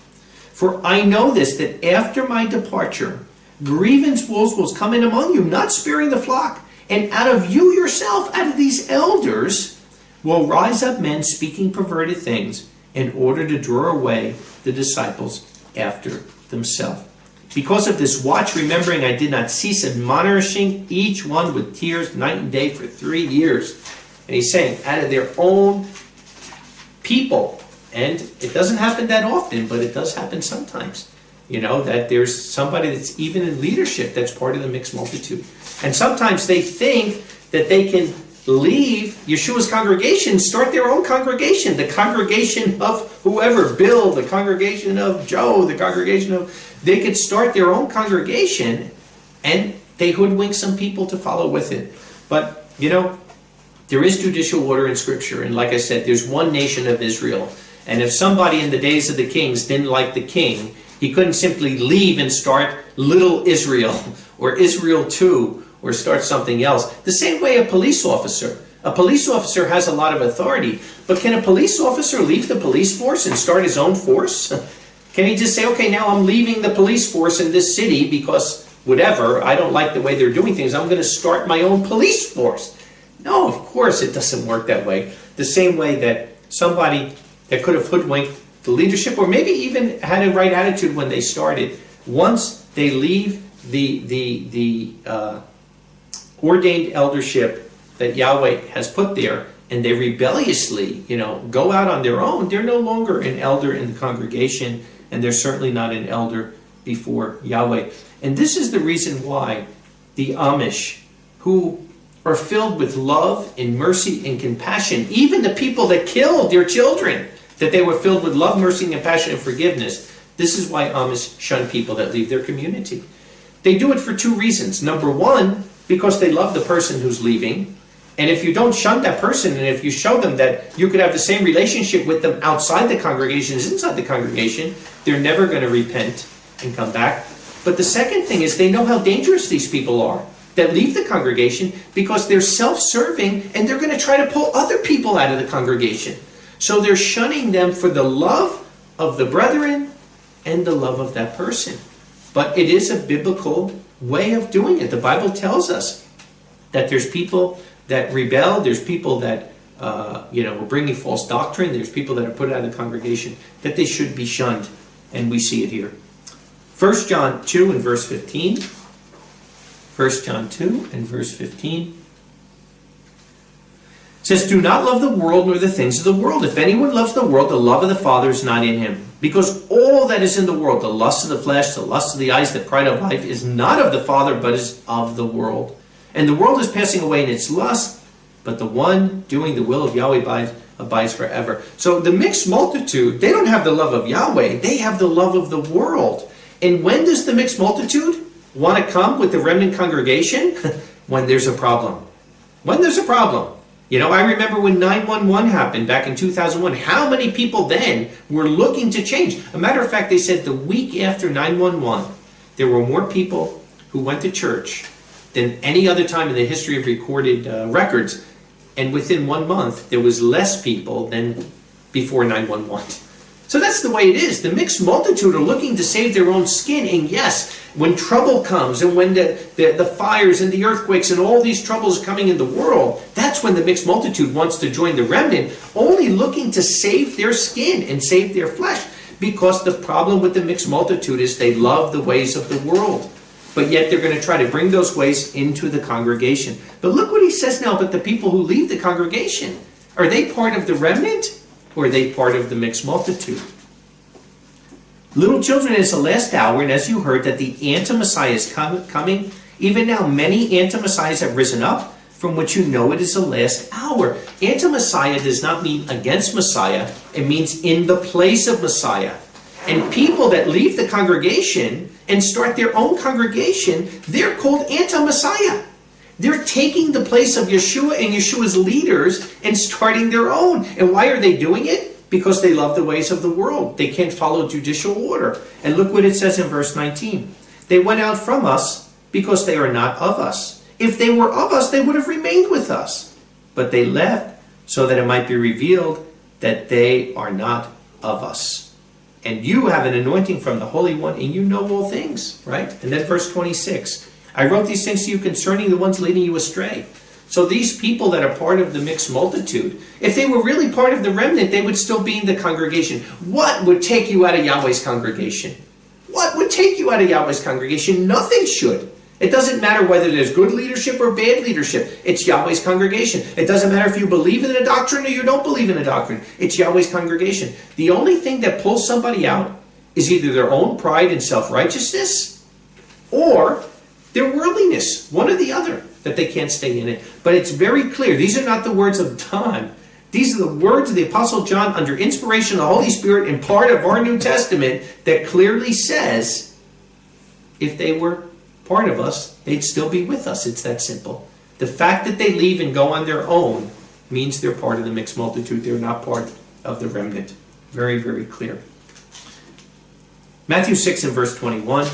For I know this, that after my departure, grievous wolves will come in among you, not sparing the flock. And out of you yourself, out of these elders, will rise up men speaking perverted things in order to draw away the disciples after themselves. Because of this, watch, remembering I did not cease admonishing each one with tears night and day for 3 years. And he's saying, out of their own people. And it doesn't happen that often, but it does happen sometimes. That there's somebody that's even in leadership that's part of the mixed multitude. And sometimes they think that they can leave Yeshua's congregation, start their own congregation, the congregation of whoever, Bill, the congregation of Joe, the congregation of, they could start their own congregation, and they hoodwink some people to follow with it. But, there is judicial order in Scripture, and like I said, there's one nation of Israel, and if somebody in the days of the kings didn't like the king, he couldn't simply leave and start Little Israel, or Israel 2, or start something else. The same way a police officer. A police officer has a lot of authority, but can a police officer leave the police force and start his own force? Can he just say, okay, now I'm leaving the police force in this city because whatever, I don't like the way they're doing things, I'm going to start my own police force? No, of course it doesn't work that way. The same way that somebody that could have hoodwinked the leadership, or maybe even had a right attitude when they started, once they leave the ordained eldership that Yahweh has put there, and they rebelliously, go out on their own, they're no longer an elder in the congregation, and they're certainly not an elder before Yahweh. And this is the reason why the Amish, who are filled with love and mercy and compassion, even the people that killed their children, that they were filled with love, mercy, and compassion and forgiveness. This is why Amish shun people that leave their community. They do it for two reasons. Number one, because they love the person who's leaving. And if you don't shun that person, and if you show them that you could have the same relationship with them outside the congregation as inside the congregation, they're never going to repent and come back. But the second thing is they know how dangerous these people are that leave the congregation, because they're self-serving and they're going to try to pull other people out of the congregation. So they're shunning them for the love of the brethren and the love of that person. But it is a biblical way of doing it. The Bible tells us that there's people that rebel, there's people that were bringing false doctrine, there's people that are put out of the congregation, that they should be shunned. And we see it here. 1 John 2 and verse 15. 1 John 2 and verse 15 says, "Do not love the world nor the things of the world. If anyone loves the world, the love of the Father is not in him. Because all that is in the world, the lust of the flesh, the lust of the eyes, the pride of life, is not of the Father, but is of the world. And the world is passing away in its lust, but the one doing the will of Yahweh abides forever." So the mixed multitude, they don't have the love of Yahweh, they have the love of the world. And when does the mixed multitude want to come with the remnant congregation? When there's a problem. When there's a problem. I remember when 9/11 happened back in 2001, how many people then were looking to change? A matter of fact, they said the week after 9/11, there were more people who went to church than any other time in the history of recorded records. And within 1 month, there was less people than before 9/11. So that's the way it is. The mixed multitude are looking to save their own skin. And yes, when trouble comes and when the fires and the earthquakes and all these troubles coming in the world, that's when the mixed multitude wants to join the remnant, only looking to save their skin and save their flesh. Because the problem with the mixed multitude is they love the ways of the world. But yet they're going to try to bring those ways into the congregation. But look what he says now about the people who leave the congregation. Are they part of the remnant? Or are they part of the mixed multitude? Little children, it is the last hour, and as you heard that the anti-Messiah is coming, even now many anti-Messiahs have risen up, from which you know it is the last hour. Anti-Messiah does not mean against Messiah. It means in the place of Messiah. And people that leave the congregation and start their own congregation, they're called anti-Messiah. They're taking the place of Yeshua and Yeshua's leaders and starting their own. And why are they doing it? Because they love the ways of the world. They can't follow judicial order. And look what it says in verse 19. "They went out from us because they are not of us. If they were of us, they would have remained with us. But they left so that it might be revealed that they are not of us. And you have an anointing from the Holy One, and you know all things." Right? And then verse 26. "I wrote these things to you concerning the ones leading you astray." So these people that are part of the mixed multitude, if they were really part of the remnant, they would still be in the congregation. What would take you out of Yahweh's congregation? What would take you out of Yahweh's congregation? Nothing should. It doesn't matter whether there's good leadership or bad leadership. It's Yahweh's congregation. It doesn't matter if you believe in a doctrine or you don't believe in a doctrine. It's Yahweh's congregation. The only thing that pulls somebody out is either their own pride and self-righteousness or their worldliness, one or the other, that they can't stay in it. But it's very clear. These are not the words of John. These are the words of the Apostle John under inspiration of the Holy Spirit and part of our New Testament that clearly says if they were part of us, they'd still be with us. It's that simple. The fact that they leave and go on their own means they're part of the mixed multitude. They're not part of the remnant. Very, very clear. Matthew 6 and verse 21.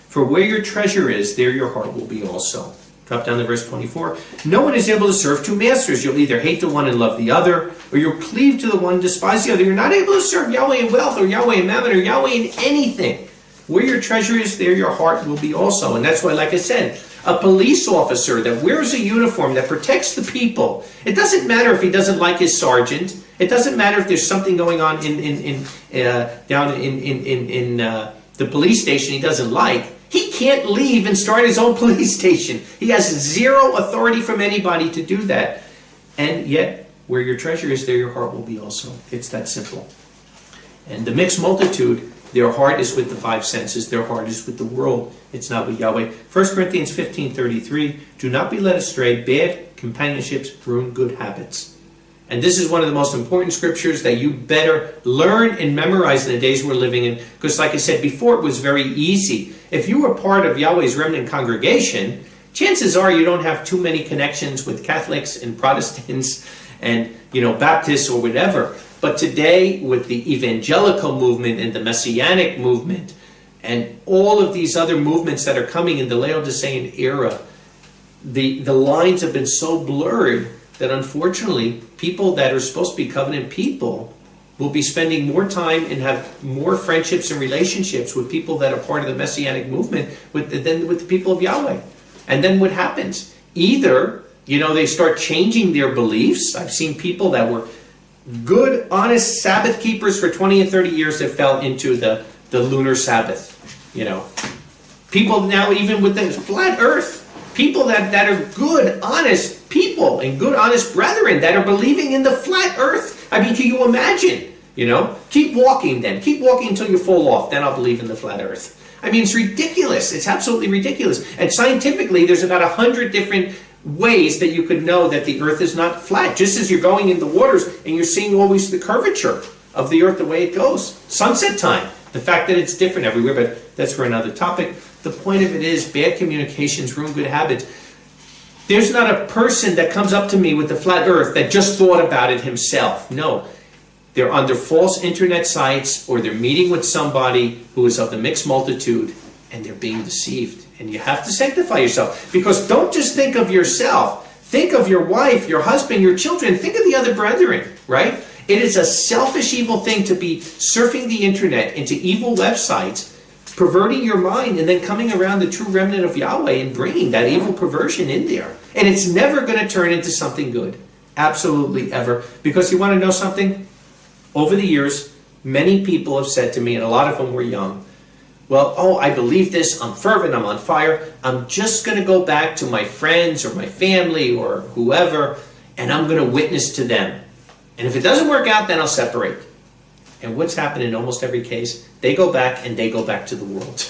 "For where your treasure is, there your heart will be also." Drop down to verse 24. "No one is able to serve two masters. You'll either hate the one and love the other, or you'll cleave to the one and despise the other. You're not able to serve Yahweh in wealth, or Yahweh in mammon, or Yahweh in anything. Where your treasure is, there your heart will be also." And that's why, like I said, a police officer that wears a uniform that protects the people, it doesn't matter if he doesn't like his sergeant. It doesn't matter if there's something going on down in the police station he doesn't like. He can't leave and start his own police station. He has zero authority from anybody to do that. And yet, where your treasure is, there your heart will be also. It's that simple. And the mixed multitude, their heart is with the five senses. Their heart is with the world. It's not with Yahweh. 1 Corinthians 15:33, do not be led astray. Bad companionships ruin good habits. And this is one of the most important scriptures that you better learn and memorize in the days we're living in. Because like I said before, it was very easy. If you were part of Yahweh's remnant congregation, chances are you don't have too many connections with Catholics and Protestants and, Baptists or whatever. But today, with the evangelical movement and the messianic movement and all of these other movements that are coming in the Laodicean era, the lines have been so blurred that unfortunately, people that are supposed to be covenant people will be spending more time and have more friendships and relationships with people that are part of the messianic movement than with the people of Yahweh. And then what happens? Either, they start changing their beliefs. I've seen people that were good, honest Sabbath keepers for 20 and 30 years that fell into the lunar Sabbath. People now, even with the flat earth, people that are good, honest people and good, honest brethren that are believing in the flat earth. I mean, can you imagine? Keep walking then. Keep walking until you fall off. Then I'll believe in the flat earth. I mean, it's ridiculous. It's absolutely ridiculous. And scientifically, there's about 100 different ways that you could know that the earth is not flat. Just as you're going in the waters and you're seeing always the curvature of the earth, the way it goes. Sunset time. The fact that it's different everywhere, but that's for another topic. The point of it is bad communications ruin good habits. There's not a person that comes up to me with the flat earth that just thought about it himself. No. They're on their false internet sites or they're meeting with somebody who is of the mixed multitude and they're being deceived. And you have to sanctify yourself. Because don't just think of yourself. Think of your wife, your husband, your children. Think of the other brethren, right? It is a selfish, evil thing to be surfing the internet into evil websites, perverting your mind, and then coming around the true remnant of Yahweh and bringing that evil perversion in there. And it's never going to turn into something good. Absolutely ever. Because you want to know something? Over the years, many people have said to me, and a lot of them were young, well, I believe this, I'm fervent, I'm on fire, I'm just going to go back to my friends or my family or whoever, and I'm going to witness to them. And if it doesn't work out, then I'll separate. And what's happened in almost every case, they go back and they go back to the world.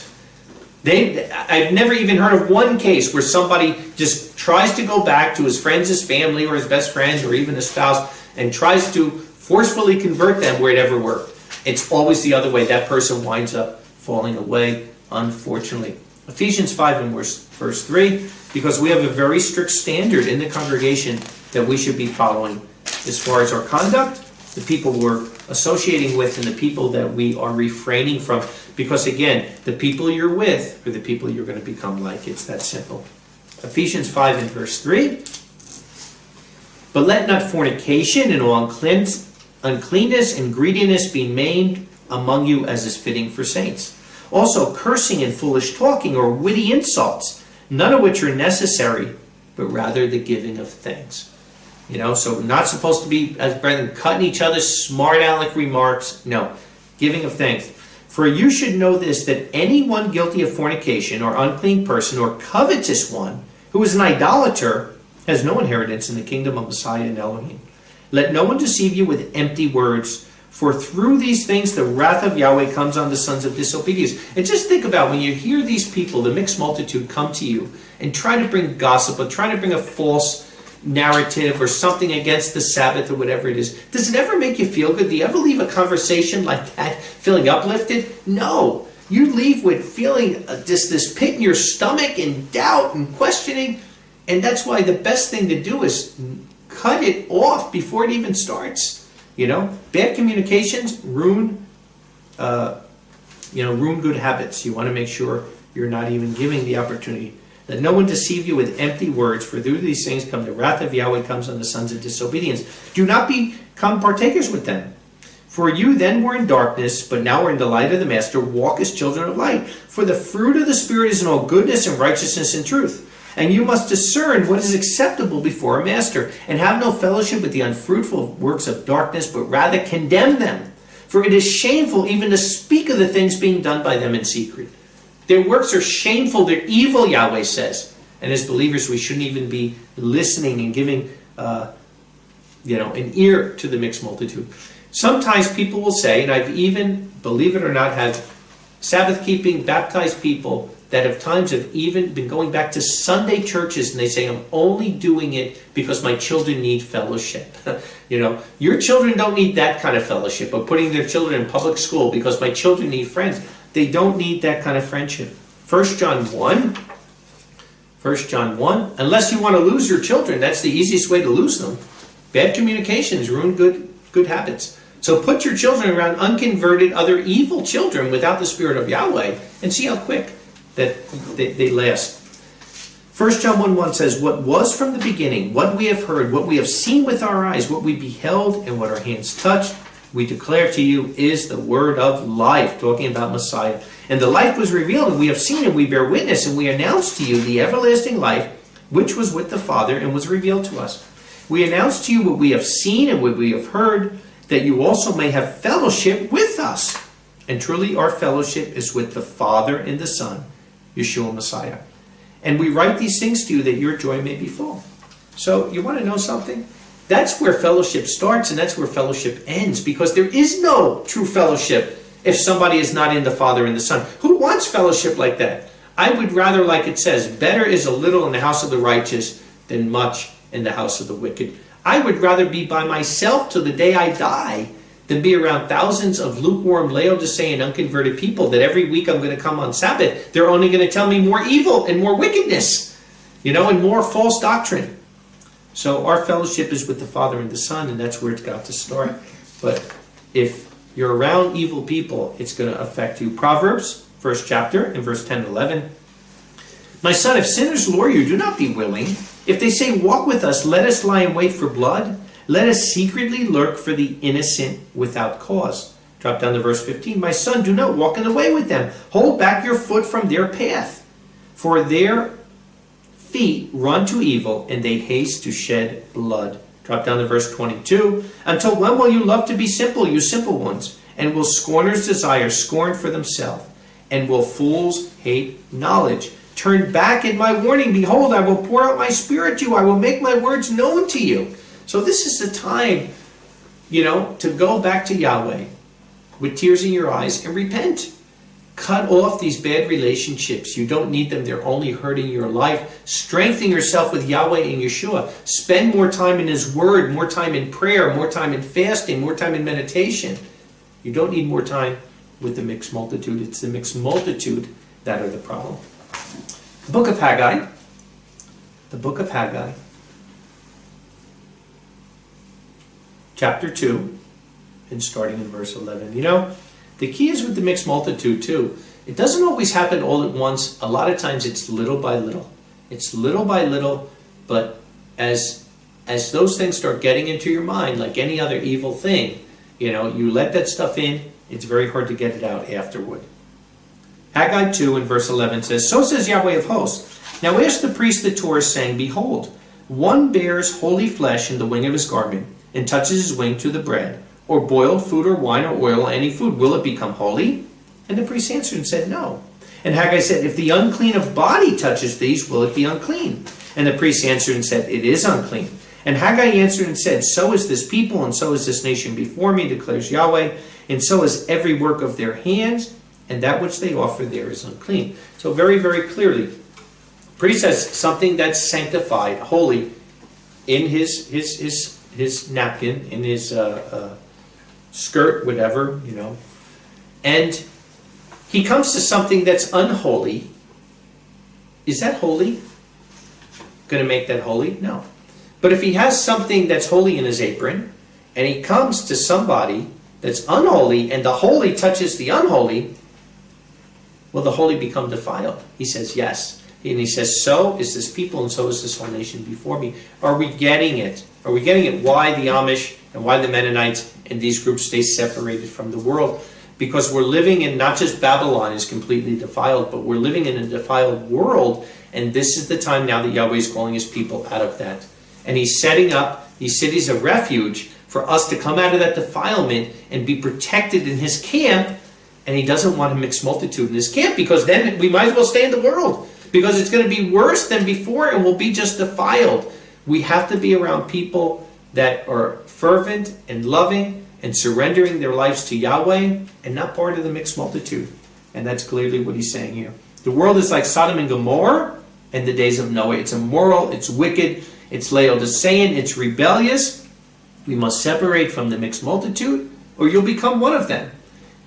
I've never even heard of one case where somebody just tries to go back to his friends, his family, or his best friend, or even his spouse, and tries to forcefully convert them where it ever worked. It's always the other way. That person winds up falling away, unfortunately. Ephesians 5 and verse 3, because we have a very strict standard in the congregation that we should be following as far as our conduct, the people we're associating with, and the people that we are refraining from. Because again, the people you're with are the people you're going to become like. It's that simple. Ephesians 5 and verse 3. But let not fornication and all uncleanness and greediness be named among you as is fitting for saints. Also cursing and foolish talking or witty insults, none of which are necessary, but rather the giving of thanks. So not supposed to be, as brethren, cutting each other's smart aleck remarks. No, giving of thanks. For you should know this, that anyone guilty of fornication or unclean person or covetous one who is an idolater has no inheritance in the kingdom of Messiah and Elohim. Let no one deceive you with empty words, for through these things the wrath of Yahweh comes on the sons of disobedience. And just think about when you hear these people, the mixed multitude, come to you and try to bring gossip or try to bring a false narrative or something against the Sabbath or whatever it is. Does it ever make you feel good? Do you ever leave a conversation like that feeling uplifted? No. You leave with feeling just this pit in your stomach and doubt and questioning. And that's why the best thing to do is cut it off before it even starts. Bad communications ruin good habits. You want to make sure you're not even giving the opportunity. Let no one deceive you with empty words, for through these things come the wrath of Yahweh comes on the sons of disobedience. Do not become partakers with them. For you then were in darkness, but now are in the light of the Master. Walk as children of light. For the fruit of the Spirit is in all goodness and righteousness and truth. And you must discern what is acceptable before a master, and have no fellowship with the unfruitful works of darkness, but rather condemn them. For it is shameful even to speak of the things being done by them in secret. Their works are shameful. They're evil, Yahweh says. And as believers, we shouldn't even be listening and giving an ear to the mixed multitude. Sometimes people will say, and I've even, believe it or not, had Sabbath-keeping, baptized people that have times have even been going back to Sunday churches, and they say, I'm only doing it because my children need fellowship. Your children don't need that kind of fellowship, of putting their children in public school because my children need friends. They don't need that kind of friendship. 1 John 1, unless you want to lose your children, that's the easiest way to lose them. Bad communications ruin good habits. So put your children around unconverted, other evil children without the Spirit of Yahweh, and see how quick that they last. 1 John 1:1 says, what was from the beginning, what we have heard, what we have seen with our eyes, what we beheld, and what our hands touched, we declare to you is the word of life, talking about Messiah. And the life was revealed, and we have seen it, we bear witness, and we announce to you the everlasting life, which was with the Father and was revealed to us. We announce to you what we have seen and what we have heard, that you also may have fellowship with us. And truly our fellowship is with the Father and the Son, Yeshua Messiah. And we write these things to you that your joy may be full. So you want to know something? That's where fellowship starts and that's where fellowship ends, because there is no true fellowship if somebody is not in the Father and the Son. Who wants fellowship like that? I would rather, like it says, better is a little in the house of the righteous than much in the house of the wicked. I would rather be by myself till the day I die than be around thousands of lukewarm, Laodicean, unconverted people that every week I'm going to come on Sabbath. They're only going to tell me more evil and more wickedness, and more false doctrine. So our fellowship is with the Father and the Son, and that's where it's got to start. But if you're around evil people, it's going to affect you. Proverbs, 1st chapter, in verse 10 and 11. My son, if sinners lure you, do not be willing. If they say, walk with us, let us lie in wait for blood. Let us secretly lurk for the innocent without cause. Drop down to verse 15. My son, do not walk in the way with them. Hold back your foot from their path. For their feet run to evil, and they haste to shed blood. Drop down to verse 22. Until when will you love to be simple, you simple ones? And will scorners desire scorn for themselves? And will fools hate knowledge? Turn back at my warning. Behold, I will pour out my spirit to you. I will make my words known to you. So this is the time, to go back to Yahweh with tears in your eyes and repent. Cut off these bad relationships. You don't need them. They're only hurting your life. Strengthen yourself with Yahweh and Yeshua. Spend more time in His Word, more time in prayer, more time in fasting, more time in meditation. You don't need more time with the mixed multitude. It's the mixed multitude that are the problem. The book of Haggai. The book of Haggai. Chapter 2, and starting in verse 11. The key is with the mixed multitude too. It doesn't always happen all at once. A lot of times it's little by little. It's little by little, but as those things start getting into your mind, like any other evil thing, you let that stuff in, it's very hard to get it out afterward. Haggai 2 and verse 11 says, So says Yahweh of hosts, Now ask the priest the Torah, saying, Behold, one bears holy flesh in the wing of his garment, and touches his wing to the bread, or boiled food, or wine, or oil, or any food, will it become holy? And the priest answered and said, No. And Haggai said, If the unclean of body touches these, will it be unclean? And the priest answered and said, It is unclean. And Haggai answered and said, So is this people, and so is this nation before me, declares Yahweh, and so is every work of their hands, and that which they offer there is unclean. So very, very clearly, the priest has something that's sanctified, holy, in his napkin, in his skirt, whatever, and he comes to something that's unholy. Is that holy? Going to make that holy? No. But if he has something that's holy in his apron, and he comes to somebody that's unholy, and the holy touches the unholy, will the holy become defiled? He says yes. And he says, so is this people, and so is this whole nation before me. Are we getting it? Are we getting it? Why the Amish and why the Mennonites and these groups stay separated from the world? Because we're living in, not just Babylon is completely defiled, but we're living in a defiled world, and this is the time now that Yahweh is calling His people out of that. And He's setting up these cities of refuge for us to come out of that defilement and be protected in His camp, And he doesn't want a mixed multitude in his camp, because then we might as well stay in the world, because it's going to be worse than before and we'll be just defiled. We have to be around people that are fervent and loving and surrendering their lives to Yahweh and not part of the mixed multitude. And that's clearly what he's saying here. The world is like Sodom and Gomorrah in the days of Noah. It's immoral, it's wicked, it's Laodicean, it's rebellious. We must separate from the mixed multitude, or you'll become one of them.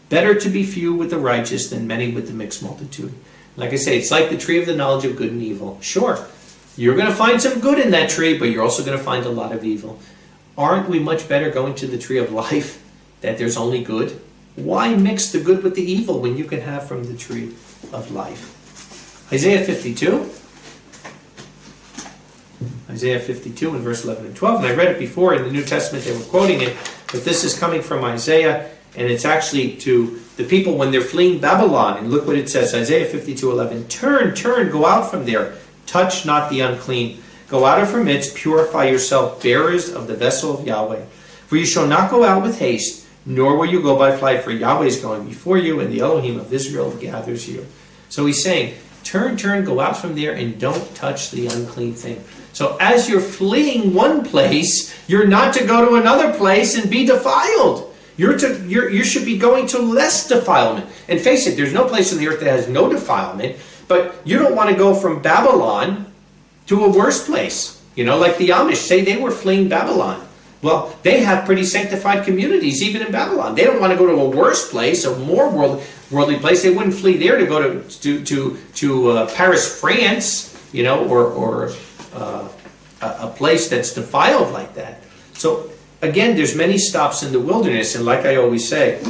Better to be few with the righteous than many with the mixed multitude. Like I say, it's like the tree of the knowledge of good and evil. Sure, you're going to find some good in that tree, but you're also going to find a lot of evil. Aren't we much better going to the tree of life, that there's only good? Why mix the good with the evil when you can have from the tree of life? Isaiah 52. Isaiah 52 in verse 11 and 12. And I read it before in the New Testament, they were quoting it, but this is coming from Isaiah, and it's actually to the people when they're fleeing Babylon. And look what it says, Isaiah 52:11. Turn, turn, go out from there. Touch not the unclean. Go out of her midst, purify yourself, bearers of the vessel of Yahweh. For you shall not go out with haste, nor will you go by flight, for Yahweh is going before you, and the Elohim of Israel gathers you. So he's saying, turn, turn, go out from there, and don't touch the unclean thing. So as you're fleeing one place, you're not to go to another place and be defiled. You should be going to less defilement. And face it, there's no place on the earth that has no defilement, but you don't want to go from Babylon to a worse place. You know, like the Amish, say they were fleeing Babylon. Well, they have pretty sanctified communities, even in Babylon. They don't want to go to a worse place, a more worldly place. They wouldn't flee there to go to Paris, France, you know, or a place that's defiled like that. So, again, there's many stops in the wilderness, and like I always say,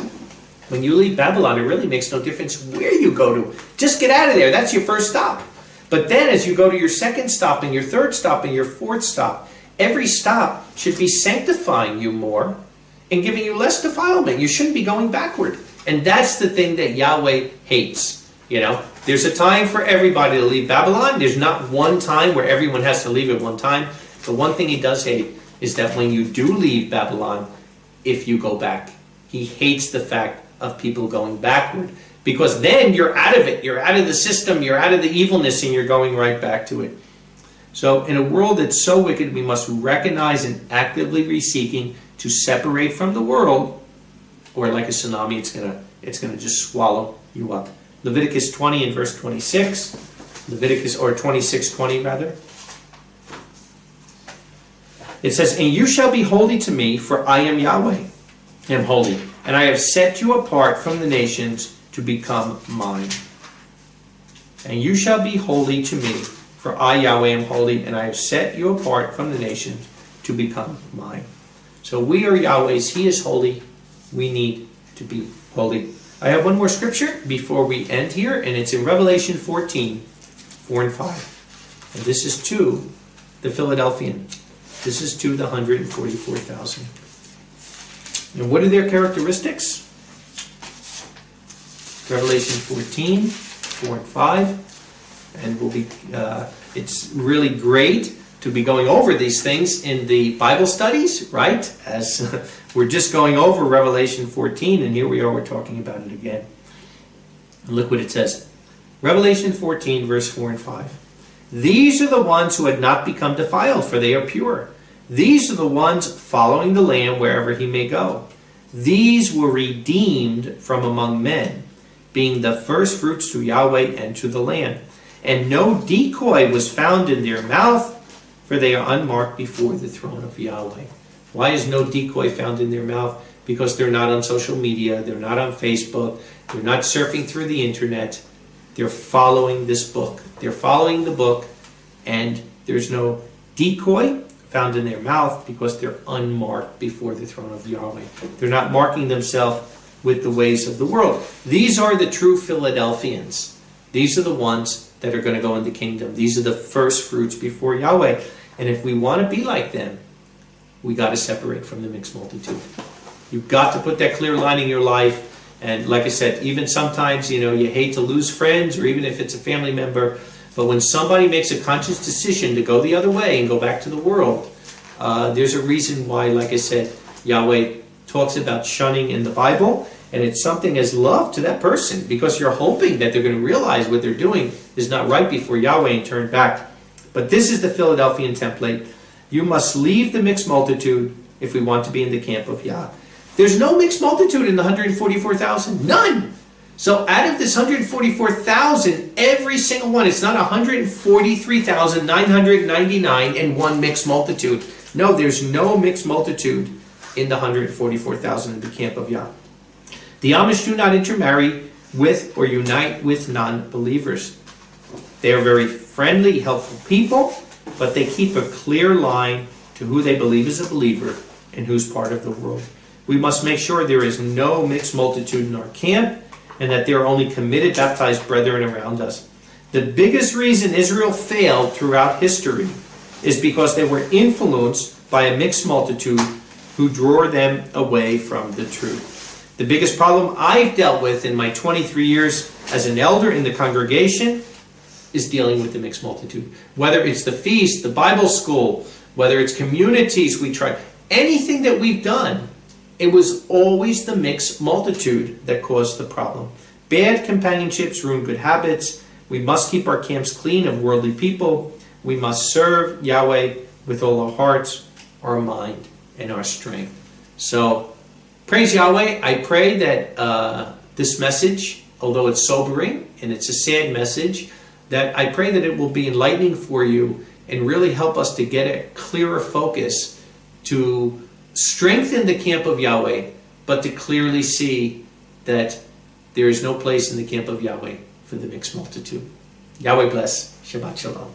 when you leave Babylon, it really makes no difference where you go to. Just get out of there. That's your first stop. But then as you go to your second stop and your third stop and your fourth stop, every stop should be sanctifying you more and giving you less defilement. You shouldn't be going backward. And that's the thing that Yahweh hates. You know, there's a time for everybody to leave Babylon. There's not one time where everyone has to leave at one time. The one thing he does hate is that when you do leave Babylon, if you go back, he hates the fact of people going backward. Because then you're out of it. You're out of the system. You're out of the evilness, and you're going right back to it. So in a world that's so wicked, we must recognize and actively be seeking to separate from the world, or like a tsunami, it's gonna just swallow you up. Leviticus 20 and verse 26, or 26:20 rather. It says, "And you shall be holy to me, for I am Yahweh, am holy, and I have set you apart from the nations to become mine. And you shall be holy to me, for I, Yahweh, am holy, and I have set you apart from the nations to become mine." So we are Yahweh's. He is holy. We need to be holy. I have one more scripture before we end here, and it's in Revelation 14, 4 and 5. And this is to the Philadelphian. This is to the 144,000. And what are their characteristics? Revelation 14, 4 and 5. And we'll be, it's really great to be going over these things in the Bible studies, right? As we're just going over Revelation 14, and here we are, we're talking about it again. And look what it says. Revelation 14, verse 4 and 5. "These are the ones who had not become defiled, for they are pure. These are the ones following the Lamb wherever he may go. These were redeemed from among men, being the first fruits to Yahweh and to the Lamb. And no decoy was found in their mouth, for they are unmarked before the throne of Yahweh." Why is no decoy found in their mouth? Because they're not on social media, they're not on Facebook, they're not surfing through the internet. They're following this book. They're following the book, and there's no decoy found in their mouth because they're unmarked before the throne of Yahweh. They're not marking themselves with the ways of the world. These are the true Philadelphians. These are the ones that are going to go in the kingdom. These are the first fruits before Yahweh. And if we want to be like them, we got to separate from the mixed multitude. You've got to put that clear line in your life. And like I said, even sometimes, you hate to lose friends, or even if it's a family member, but when somebody makes a conscious decision to go the other way and go back to the world, there's a reason why, like I said, Yahweh talks about shunning in the Bible, And it's something as love to that person, because you're hoping that they're going to realize what they're doing is not right before Yahweh and turn back. But this is the Philadelphian template. You must leave the mixed multitude if we want to be in the camp of Yah. There's no mixed multitude in the 144,000. None. So out of this 144,000, every single one, it's not 143,999 and one mixed multitude. No, there's no mixed multitude in the 144,000 in the camp of Yah. The Amish do not intermarry with or unite with non-believers. They are very friendly, helpful people, but they keep a clear line to who they believe is a believer and who's part of the world. We must make sure there is no mixed multitude in our camp, and that there are only committed, baptized brethren around us. The biggest reason Israel failed throughout history is because they were influenced by a mixed multitude who drew them away from the truth. The biggest problem I've dealt with in my 23 years as an elder in the congregation is dealing with the mixed multitude. Whether it's the feast, the Bible school, whether it's communities we try, anything that we've done, it was always the mixed multitude that caused the problem. Bad companionships ruin good habits. We must keep our camps clean of worldly people. We must serve Yahweh with all our hearts, our mind, and our strength. So, praise Yahweh. I pray that this message, although it's sobering and it's a sad message, that I pray that it will be enlightening for you and really help us to get a clearer focus to strengthen the camp of Yahweh, but to clearly see that there is no place in the camp of Yahweh for the mixed multitude. Yahweh bless. Shabbat Shalom.